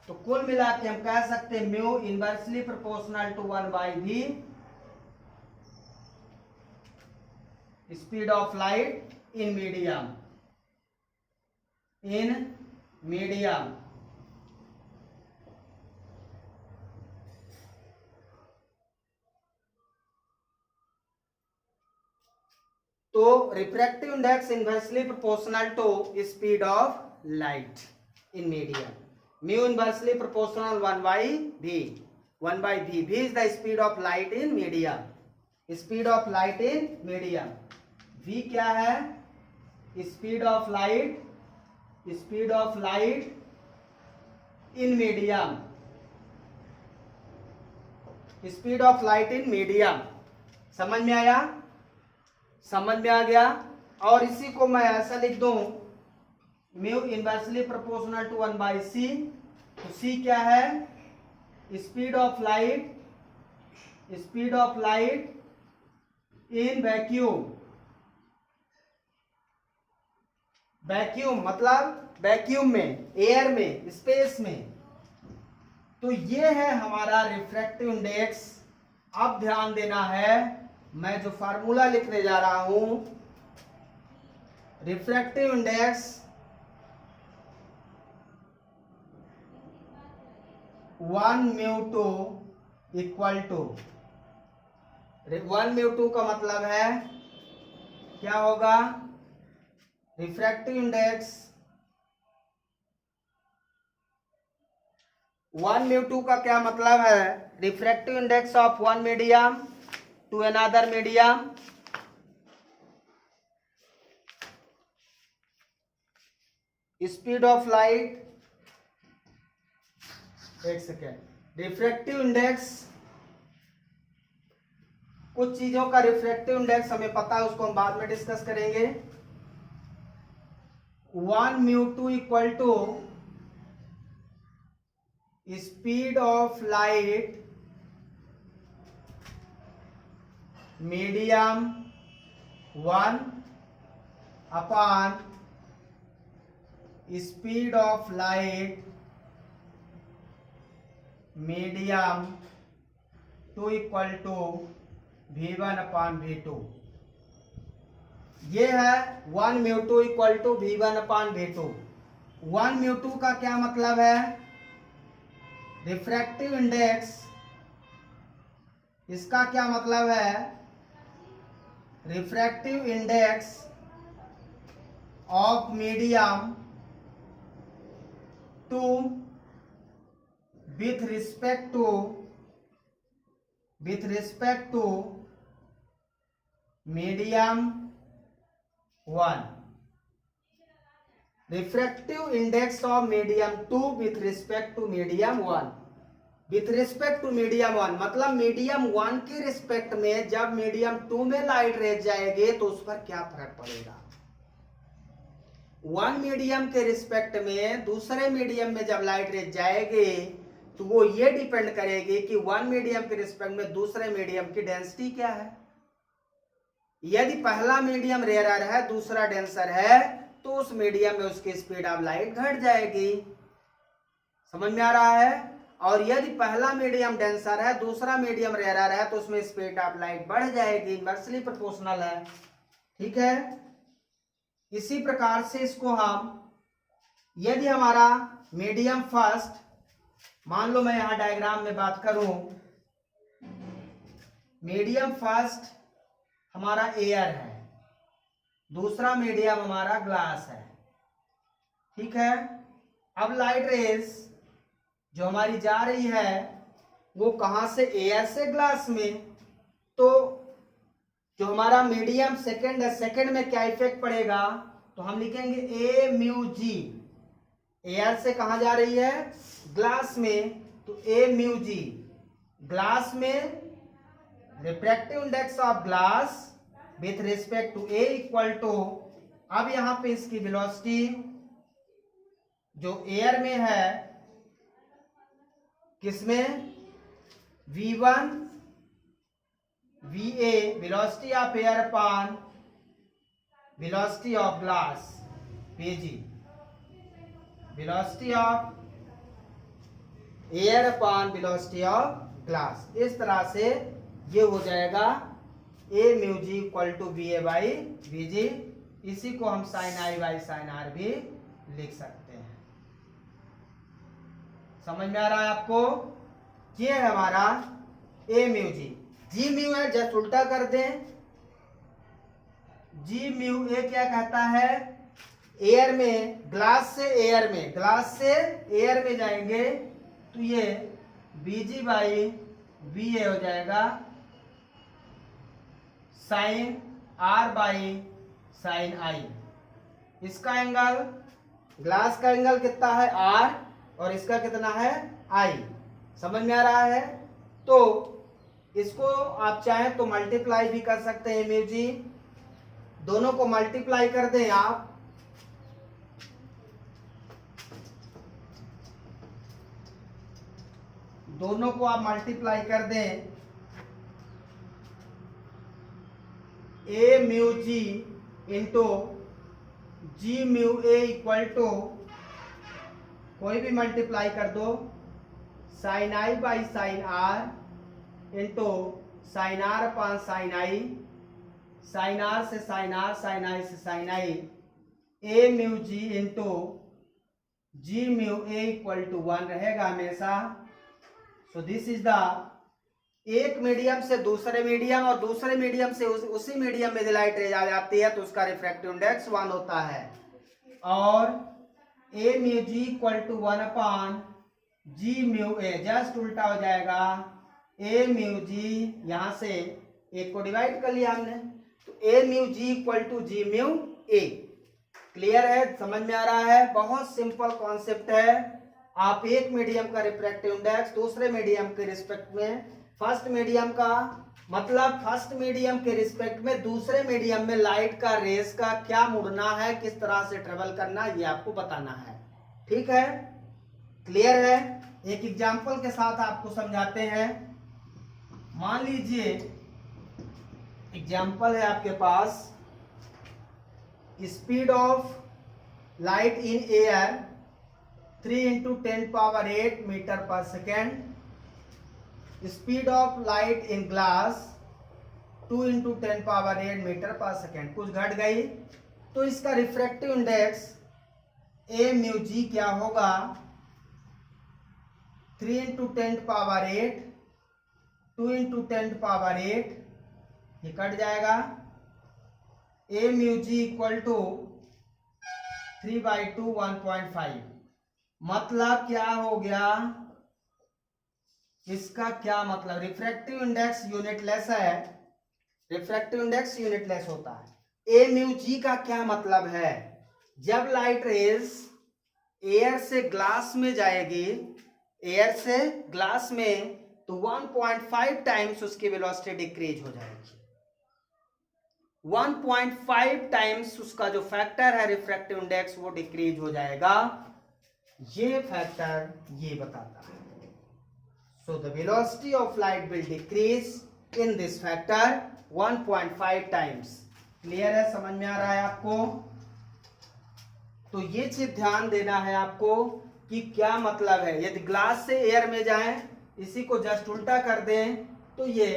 तो कुल मिला के हम कह सकते हैं mu inversely proportional to 1/v speed of light in medium, तो refractive index inversely proportional to speed of light in medium, mu inversely proportional 1/v, 1/v, v is the speed of light in medium, speed of light in medium। v क्या है? Speed of light, speed of light in medium, speed of light in medium. समझ में आया? समझ में आ गया। और इसी को मैं ऐसा लिख दूं mu inversely proportional to 1/c। तो c क्या है? Speed of light, speed of light in vacuum, vacuum मतलब वैक्यूम में, एयर में, स्पेस में। तो ये है हमारा रिफ्रैक्टिव इंडेक्स। अब ध्यान देना है, मैं जो फार्मूला लिखने जा रहा हूं, रिफ्रैक्टिव इंडेक्स 1μ2 इक्वल टू 1μ2 का मतलब है क्या होगा? रिफ्रैक्टिव इंडेक्स 1μ2 का क्या मतलब है? Refractive index of one medium to another medium speed of light. एक सेकेंड। रिफ्रैक्टिव इंडेक्स, कुछ चीजों का रिफ्रैक्टिव इंडेक्स हमें पता है, उसको हम बाद में डिस्कस करेंगे। 1μ2 equal to speed of light medium 1 upon speed of light medium 2 equal to v1 upon v2। ये है 1μ2 equal to v1 upon v2। 1μ2 का क्या मतलब है? रिफ्रैक्टिव इंडेक्स, इसका क्या मतलब है? Refractive index of medium to with respect to medium 1, refractive index of medium 2 with respect to medium 1, with respect to medium 1 मतलब मीडियम 1 के रिस्पेक्ट में जब मीडियम 2 में लाइट रेज जाएगी तो उस पर क्या फर्क पड़ेगा। वन मीडियम के रिस्पेक्ट में दूसरे मीडियम में जब लाइट रेज जाएगी तो वो ये डिपेंड करेगी कि वन मीडियम के रिस्पेक्ट में दूसरे मीडियम की डेंसिटी क्या है। यदि पहला मीडियम रेयर है, दूसरा डेंसर है, तो उस मीडियम में उसकी स्पीड ऑफ लाइट घट जाएगी। समझ में आ रहा है? और यदि पहला मीडियम डेंसर है, दूसरा मीडियम रेयर है, तो उसमें स्पीड ऑफ लाइट बढ़ जाएगी। इनवर्सली प्रोपोर्शनल है। ठीक है। इसी प्रकार से इसको हम, यदि हमारा मीडियम फर्स्ट, मान लो मैं यहां डायग्राम में बात करूं, मीडियम फर्स्ट हमारा एयर है, दूसरा मीडियम हमारा ग्लास है। ठीक है। अब लाइट रेज जो हमारी जा रही है वो कहां से, एयर से ग्लास में। तो जो हमारा मीडियम सेकंड है, सेकंड में क्या इफेक्ट पड़ेगा, तो हम लिखेंगे ए म्यू जी। एयर से कहां जा रही है, ग्लास में, तो ए म्यू जी। ग्लास में refractive index of glass with respect to A equal to, अब यहां पे इसकी वेलोसिटी जो एयर में है, किसमें, v1 va velocity of air upon velocity of glass vg, velocity of air upon velocity of glass. इस तरह से ये हो जाएगा a mu g equal to v a by v g. इसी को हम sine I by sine r भी लिख सकते हैं। समझ में आ रहा है आपको, ये है हमारा ए म्यू जी। जी म्यू है, जस्ट उल्टा कर दें, जी म्यू ए क्या कहता है, एयर में, ग्लास से एयर में, ग्लास से एयर में जाएंगे तो ये बीजी बाई वी ए हो जाएगा साइन आर बाई साइन आई। इसका एंगल, ग्लास का एंगल कितना है आर, और इसका कितना है आई। समझ में आ रहा है, तो इसको आप चाहें तो मल्टीप्लाई भी कर सकते हैं म्यू जी। दोनों को मल्टीप्लाई कर दें आप, दोनों को आप मल्टीप्लाई कर दें, a mu g into g mu a equal to, कोई भी मल्टीप्लाई कर दो, sine I by sine r into sine r upon sine i, sine r से साइन आर, साइन आई से sine i, a mu g into g mu a equal to 1 रहेगा हमेशा। So this is the, एक medium से दूसरे medium और दूसरे medium से उसी मीडियम में लाइट रे आ जाती है तो उसका रिफ्रैक्टिव इंडेक्स 1 होता है। और a mu g equal to 1 upon g mu a, just उल्टा हो जाएगा, ए म्यू जी, यहां से एक को डिवाइड कर लिया हमने, तो ए mu g equal to g mu a. Clear है, समझ में आ रहा है, बहुत सिंपल कॉन्सेप्ट है। आप एक मीडियम का रिफ्रैक्टिव इंडेक्स दूसरे मीडियम के रिस्पेक्ट में, फर्स्ट मीडियम का मतलब फर्स्ट मीडियम के रिस्पेक्ट में दूसरे मीडियम में लाइट का रेस का क्या मुड़ना है, किस तरह से ट्रेवल करना, ये आपको बताना है। ठीक है, क्लियर है। एक एग्जांपल के साथ आपको समझाते हैं। मान लीजिए एग्जांपल है आपके पास, speed of light in air 3 × 10⁸ metre पर second, speed of light in glass 2 × 10⁸ metre पर सेकेंड। कुछ घट गई तो इसका refractive index a mu g क्या होगा, 3 × 10⁸, 2 × 10⁸, ये कट जाएगा, a mu g equal to 3/2 1.5। मतलब क्या हो गया, इसका क्या मतलब, रिफ्रैक्टिव इंडेक्स यूनिटलेस है, रिफ्रैक्टिव इंडेक्स यूनिटलेस होता है। ए म्यू जी का क्या मतलब है, जब लाइट रेज एयर से ग्लास में जाएगी, एयर से ग्लास में, तो 1.5 टाइम्स उसकी वेलोसिटी डिक्रीज हो जाएगी। 1.5 टाइम्स उसका जो फैक्टर है रिफ्रैक्टिव इंडेक्स वो डिक्रीज हो जाएगा। ये फैक्टर ये बताता है। So the velocity of light will decrease in this factor 1.5 times. Clear है, समझ में आ रहा है आपको। तो ये चीज ध्यान देना है आपको कि क्या मतलब है। यदि ग्लास से एयर में जाएं, इसी को जस्ट उल्टा कर दें तो ये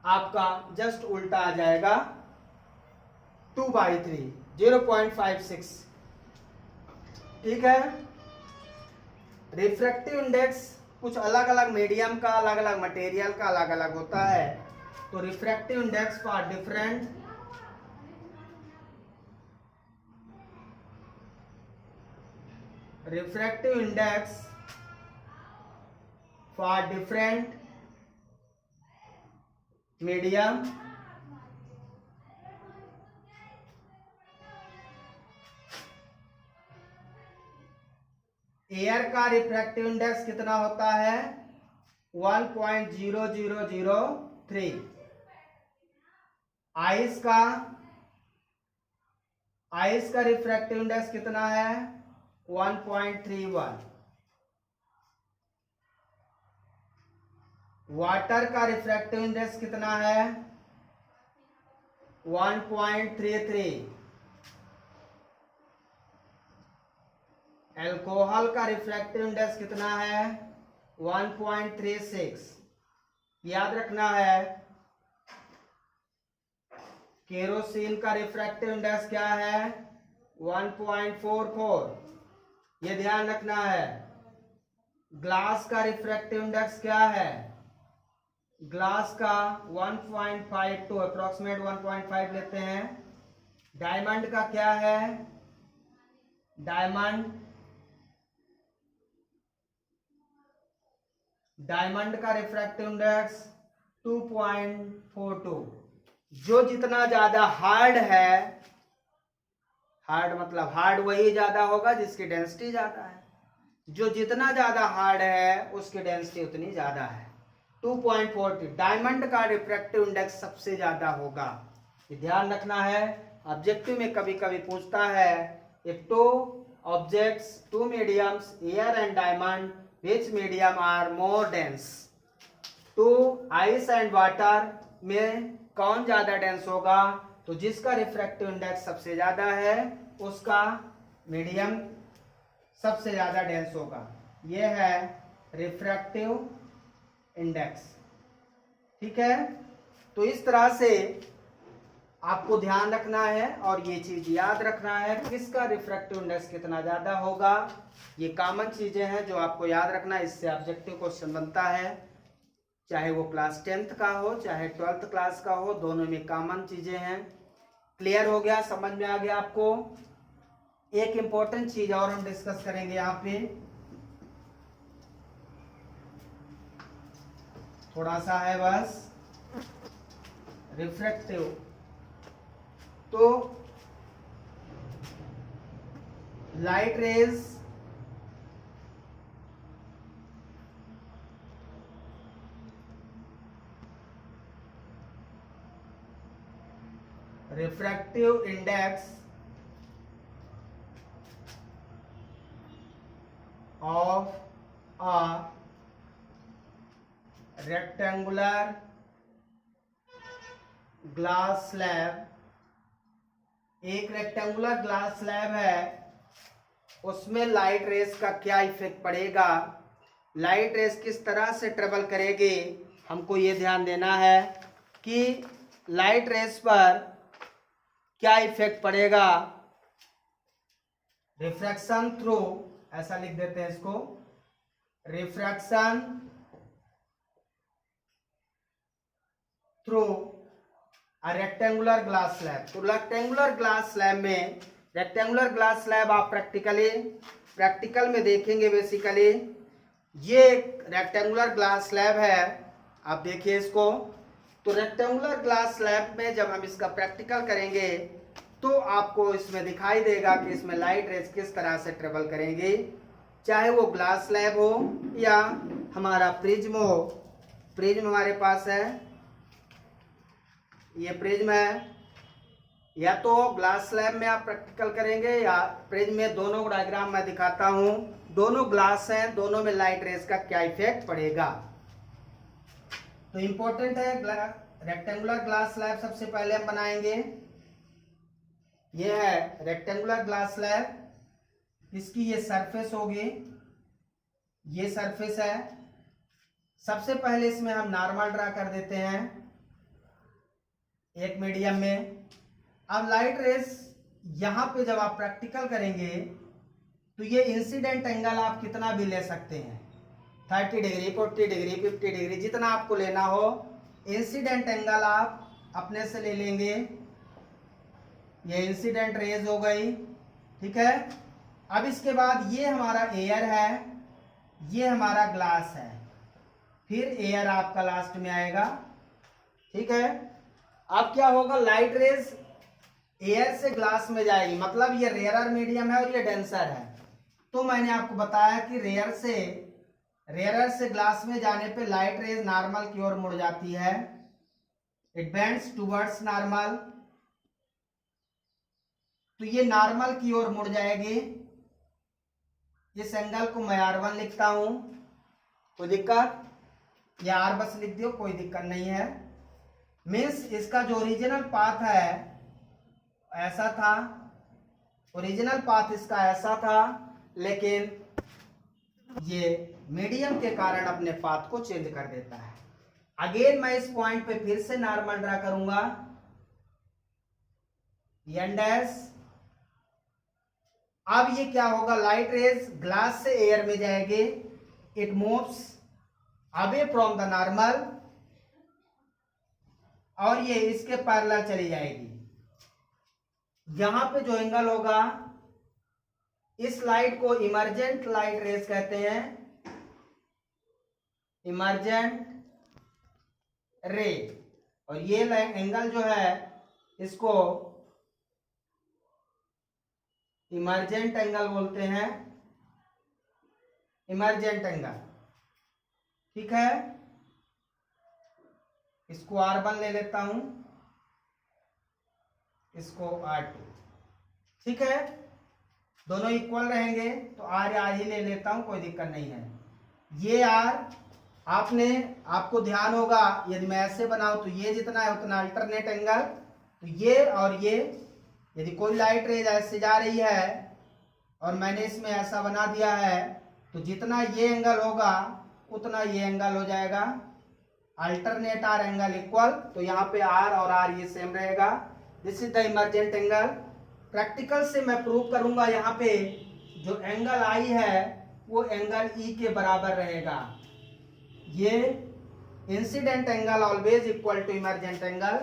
आपका जस्ट उल्टा आ जाएगा 2/3 0.56। ठीक है, रिफ्रैक्टिव इंडेक्स कुछ अलग अलग मीडियम का, अलग अलग मटेरियल का अलग अलग होता है। तो refractive index for different medium air का रिफ्रैक्टिव इंडेक्स कितना होता है 1.0003। आइस का रिफ्रैक्टिव इंडेक्स कितना है 1.31। वाटर का रिफ्रैक्टिव इंडेक्स कितना है 1.33। अल्कोहल का रिफ्रैक्टिव इंडेक्स कितना है 1.36। याद रखना है केरोसिन का रिफ्रैक्टिव इंडेक्स क्या है 1.44। ये ध्यान रखना है। ग्लास का रिफ्रैक्टिव इंडेक्स क्या है ग्लास का 1.52 अप्रोक्सीमेट 1.5 लेते हैं। डायमंड का क्या है डायमंड का रिफ्रैक्टिव इंडेक्स 2.42। जो जितना ज्यादा हार्ड है, हार्ड मतलब हार्ड वही ज्यादा होगा जिसकी डेंसिटी ज्यादा है। जो जितना ज्यादा हार्ड है उसकी डेंसिटी उतनी ज्यादा है 2.40। डायमंड का रिफ्रैक्टिव इंडेक्स सबसे ज्यादा होगा, ये ध्यान रखना है। ऑब्जेक्टिव में कभी कभी पूछता है if two objects two mediums air and diamond which medium are more dense. Two ice and water में कौन ज्यादा डेंस होगा, तो जिसका रिफ्रैक्टिव इंडेक्स सबसे ज्यादा है उसका मीडियम सबसे ज्यादा डेंस होगा। यह है रिफ्रैक्टिव इंडेक्स। ठीक है, तो इस तरह से आपको ध्यान रखना है और ये चीज याद रखना है किसका रिफ्रैक्टिव इंडेक्स कितना ज्यादा होगा। ये कॉमन चीजें हैं जो आपको याद रखना है, इससे ऑब्जेक्टिव क्वेश्चन बनता है, चाहे वो क्लास 10th का हो चाहे 12th क्लास का हो, दोनों में कॉमन चीजें हैं। क्लियर हो गया, समझ में आ गया आपको। एक इंपॉर्टेंट चीज और हम डिस्कस करेंगे यहाँ पे, थोड़ा सा है बस, रिफ्रैक्टिव। तो light rays refractive index of a rectangular glass slab। एक रेक्टेंगुलर ग्लास स्लैब है, उसमें लाइट रेस का क्या इफेक्ट पड़ेगा, लाइट रेस किस तरह से ट्रेवल करेगी, हमको ये ध्यान देना है कि लाइट रेस पर क्या इफेक्ट पड़ेगा। रिफ्रैक्शन थ्रू, ऐसा लिख देते हैं इसको, refraction through a rectangular glass slab. तो रेक्टेंगुलर ग्लास स्लैब में, रेक्टेंगुलर ग्लास स्लैब आप प्रैक्टिकल में देखेंगे। बेसिकली ये एक रेक्टेंगुलर ग्लास स्लैब है, आप देखिए इसको। तो रेक्टेंगुलर ग्लास स्लैब में जब हम इसका प्रैक्टिकल करेंगे तो आपको इसमें दिखाई देगा कि इसमें लाइट रेस किस तरह से ट्रेवल करेंगे, चाहे वो ग्लास स्लैब हो या हमारा प्रिज्म हो। प्रिज्म हमारे पास है, ये प्रिज्म है, या तो ग्लास स्लैब में आप प्रैक्टिकल करेंगे या प्रिज्म में। दोनों डायग्राम मैं दिखाता हूं, दोनों ग्लास हैं, दोनों में लाइट रेस का क्या इफेक्ट पड़ेगा। तो इंपॉर्टेंट है रेक्टेंगुलर ग्लास स्लैब। सबसे पहले हम बनाएंगे, ये है रेक्टेंगुलर ग्लास स्लैब, इसकी ये सरफेस होगी, ये सरफेस है। सबसे पहले इसमें हम नॉर्मल ड्रा कर देते हैं एक मीडियम में। अब लाइट रेस यहां पे जब आप प्रैक्टिकल करेंगे तो ये इंसिडेंट एंगल आप कितना भी ले सकते हैं, 30 डिग्री 40 डिग्री 50 डिग्री, जितना आपको लेना हो इंसिडेंट एंगल आप अपने से ले लेंगे। ये इंसिडेंट रेज हो गई, ठीक है। अब इसके बाद ये हमारा एयर है, ये हमारा ग्लास है, फिर एयर आपका लास्ट में आएगा, ठीक है। अब क्या होगा, लाइट रेज एयर से ग्लास में जाएगी, मतलब ये रेयरर मीडियम है और ये डेंसर है। तो मैंने आपको बताया कि रेयरर से ग्लास में जाने पे लाइट रेज नॉर्मल की ओर मुड़ जाती है, इट बेंड्स टुवर्ड्स नॉर्मल। तो ये नॉर्मल की ओर मुड़ जाएगी। इस एंगल को मैं R1 लिखता हूं, कोई दिक्कत, या R बस लिख दियो, कोई दिक्कत नहीं है। मीन्स इसका जो ओरिजिनल पाथ है ऐसा था, ओरिजिनल पाथ इसका ऐसा था, लेकिन ये मीडियम के कारण अपने पाथ को चेंज कर देता है। अगेन मैं इस पॉइंट पे फिर से नॉर्मल ड्रा करूंगा, एन डैश। अब ये क्या होगा, लाइट रेज ग्लास से एयर में जाएगी, it moves away from the normal, और ये इसके पैरेलल चली जाएगी। यहां पे जो एंगल होगा, इस लाइट को इमर्जेंट लाइट रेज कहते हैं, इमर्जेंट रे। और ये एंगल जो है इसको इमर्जेंट एंगल बोलते हैं, इमर्जेंट एंगल, ठीक है। इसको R1 ले लेता हूं, इसको R2, ठीक है। दोनों इक्वल रहेंगे तो R ही ले लेता हूं, कोई दिक्कत नहीं है। ये R आपको ध्यान होगा, यदि मैं ऐसे बनाऊं तो ये जितना है उतना अल्टरनेट एंगल, तो ये और ये, यदि कोई लाइट रेज ऐसे जा रही है और मैंने इसमें ऐसा बना दिया है, तो जितना ये एंगल होगा उतना ये एंगल हो जाएगा, अल्टरनेट आर एंगल इक्वल। तो यहाँ पे R और R ये सेम रहेगा, this is the emergent angle. Practical से मैं प्रूव करूंगा, यहाँ पे जो एंगल I है वो एंगल E के बराबर रहेगा। ये incident angle always equal to emergent angle,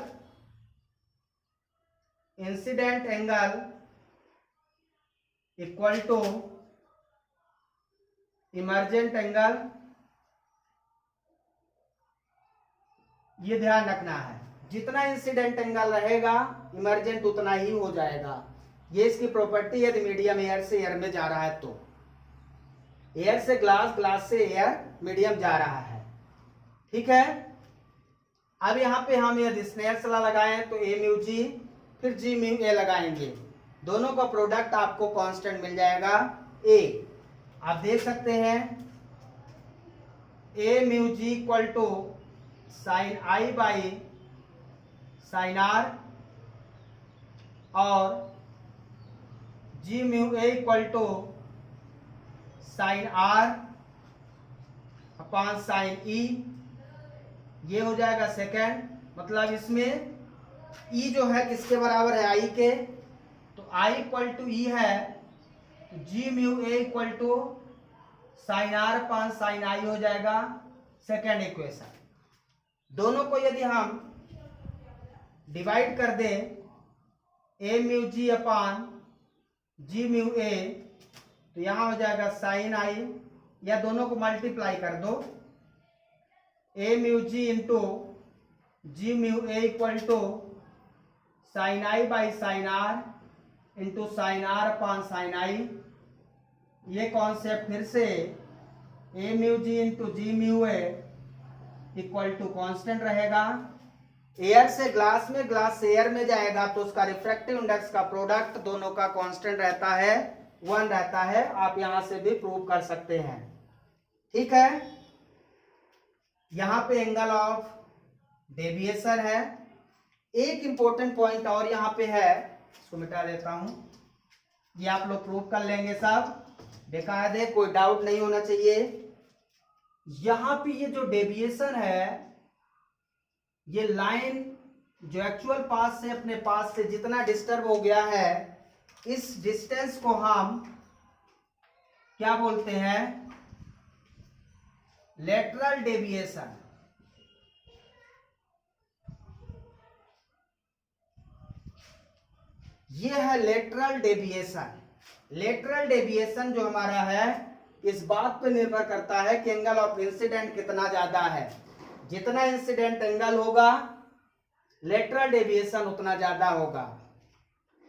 incident angle equal to emergent angle, ये ध्यान रखना है। जितना इंसिडेंट एंगल रहेगा इमर्जेंट उतना ही हो जाएगा। ये इसकी प्रॉपर्टी है, यदि मीडियम एयर से एयर में जा रहा है तो, एयर से ग्लास, ग्लास से एयर, मीडियम जा रहा है, ठीक है। अब यहाँ पे हम यदि स्नेल्स लॉ लगाएं तो A म्यू G फिर G म्यू A लगाएंगे, दोनों का प्रोडक्ट आपको कांस्टेंट मिल जाएगा A। आप देख सकते हैं A mu G equal to sine I by sine R, और G mu A equal to sine R upon sine E, ये हो जाएगा सेकेंड। मतलब इसमें E जो है किसके बराबर है, I के, तो I इक्वल टू E है, तो G mu A equal to sine R upon sine I हो जाएगा सेकेंड इक्वेशन। दोनों को यदि हम डिवाइड कर दें, A mu G upon G mu A, तो यहां हो जाएगा साइन I, या दोनों को मल्टीप्लाई कर दो, A mu G into G mu A equal to sine I by sine R into sine R upon sine I। ये कॉन्सेप्ट फिर से A mu G into G mu A equal to constant रहेगा। Air से glass में, glass से air में जाएगा तो उसका रिफ्रैक्टिव इंडेक्स का प्रोडक्ट दोनों का कांस्टेंट रहता है, 1 रहता है। आप यहां से भी प्रूव कर सकते हैं, ठीक है। यहां पे एंगल ऑफ डेविएशन है। एक इंपॉर्टेंट पॉइंट और यहां पे है, इसको मिटा देता हूं, ये आप लोग प्रूव कर लेंगे सब, बेकार है, कोई डाउट नहीं होना चाहिए। यहां पे ये जो डेविएशन है, ये लाइन जो एक्चुअल पाथ से अपने पाथ से जितना डिस्टर्ब हो गया है, इस डिस्टेंस को हम क्या बोलते हैं, लेटरल डेविएशन। ये है लेटरल डेविएशन। लेटरल डेविएशन जो हमारा है, इस बात पर निर्भर करता है कि एंगल ऑफ इंसिडेंट कितना ज्यादा है। जितना इंसिडेंट एंगल होगा लेटरल डेविएशन उतना ज्यादा होगा।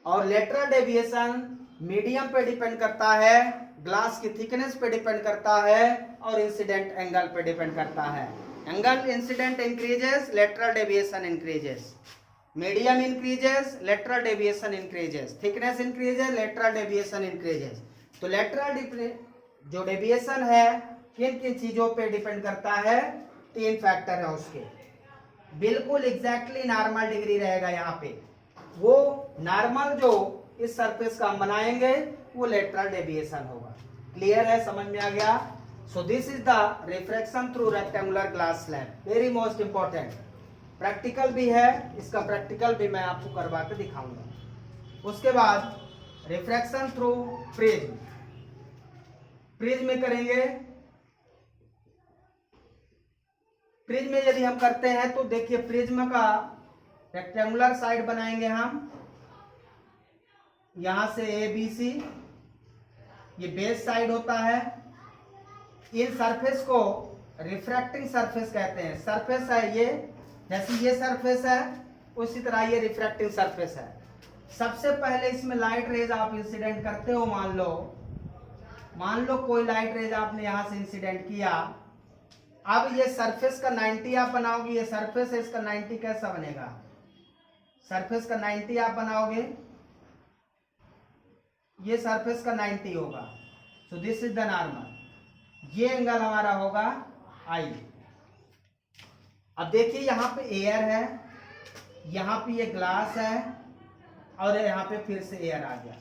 और लेटरल डेविएशन मीडियम पे डिपेंड करता है, ग्लास की थिकनेस पे डिपेंड करता है और इंसिडेंट एंगल पे डिपेंड करता है। Angle incident increases, lateral deviation increases, medium increases, lateral deviation increases, thickness increases, lateral deviation increases. तो लेटरल जो डेविएशन है किन किन चीजों पे डिपेंड करता है? 3 फैक्टर है उसके। बिल्कुल एग्जैक्टली नॉर्मल डिग्री रहेगा यहाँ पे, वो नॉर्मल जो इस सरफेस का हम बनाएंगे वो लेटरल डेविएशन होगा। क्लियर है, समझ में आ गया? सो this is the refraction through rectangular glass slab, very most important. Practical भी है, इसका प्रैक्टिकल भी मैं आपको करवा के दिखाऊंगा। उसके बाद रिफ्रैक्शन थ्रू प्रिज्म, प्रिज्म में करेंगे। प्रिज्म में यदि हम करते हैं तो देखिए प्रिज्म का रेक्टेंगुलर साइड बनाएंगे हम, यहां से ए बी सी, ये बेस साइड होता है। इन सरफेस को रिफ्रैक्टिंग सरफेस कहते हैं। सरफेस है ये, जैसे ये सरफेस है उसी तरह ये रिफ्रैक्टिंग सरफेस है। सबसे पहले इसमें लाइट रेज आप इंसिडेंट करते हो, मान लो कोई लाइट रेज आपने यहां से इंसिडेंट किया। अब ये सरफेस का 90 आप बनाओगे, ये सरफेस है, इसका 90 कैसा बनेगा? सरफेस का 90 आप बनाओगे, ये सरफेस का 90 होगा। सो दिस इज द नॉर्मल, ये एंगल हमारा होगा आई। अब देखिए यहाँ पे एयर है, यहाँ पे ये ग्लास है और यहाँ पे फिर से एयर आ गया।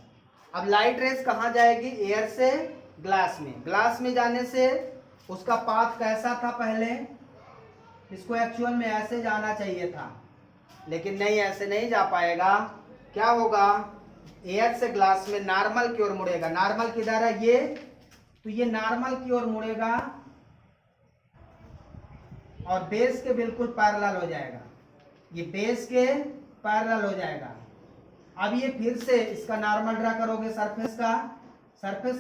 अब लाइट रेज कहाँ जाएगी? एयर से ग्लास में। ग्लास में जाने से उसका पाथ कैसा था पहले? इसको एक्चुअल में ऐसे जाना चाहिए था, लेकिन नहीं, ऐसे नहीं जा पाएगा। क्या होगा? एयर से ग्लास में नॉर्मल की ओर मुड़ेगा। नॉर्मल किधर है? ये, तो ये नॉर्मल की ओर मुड़ेगा और बेस के बिल्कुल पैरेलल हो जाएगा। ये बेस के पैरेलल हो जाएगा। अब ये फिर से इसका नॉर्मल ड्रा करोगे, सरफेस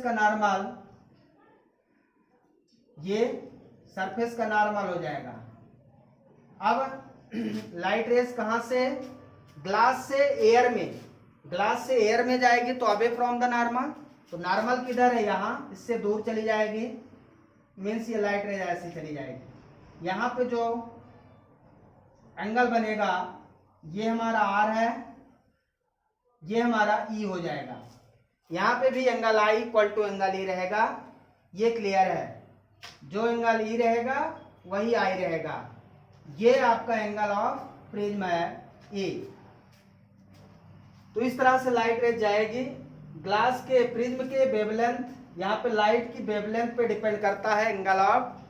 का नॉर्मल, ये सरफेस का नॉर्मल हो जाएगा। अब लाइट रेज कहां से? ग्लास से एयर में, ग्लास से एयर में जाएगी तो अवे फ्रॉम द नॉर्मल। तो नॉर्मल किधर है? यहाँ, इससे दूर चली जाएगी, मीन्स ये लाइट रेज ऐसी चली जाएगी। यहाँ पे जो एंगल बनेगा ये हमारा आर है, ये हमारा ई हो जाएगा। यहाँ पे भी angle I equal to angle E रहेगा। ये क्लियर है, जो एंगल ई रहेगा वही आई रहेगा। ये आपका एंगल ऑफ प्रिज्म है ए। तो इस तरह से लाइट रेज जाएगी। ग्लास के प्रिज्म के वेवलेंथ, यहाँ पे लाइट की वेवलेंथ पे डिपेंड करता है एंगल ऑफ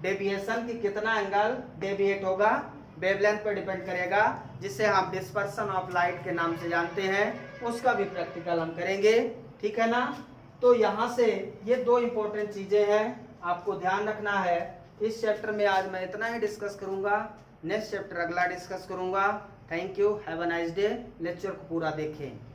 डेविएशन की, कितना एंगल डेविएट होगा, वेवलेंथ पे डिपेंड करेगा, जिसे हम डिस्पर्सन ऑफ लाइट के नाम से जानते हैं। उसका भी प्रैक्टिकल हम करेंगे, ठीक है ना? तो यहाँ से ये 2 इंपॉर्टेंट चीजें हैं, आपको ध्यान रखना है। इस चैप्टर में आज मैं इतना ही डिस्कस करूंगा, नेक्स्ट चैप्टर अगला डिस्कस करूंगा। Thank you, have a nice day. Lecture को पूरा देखें।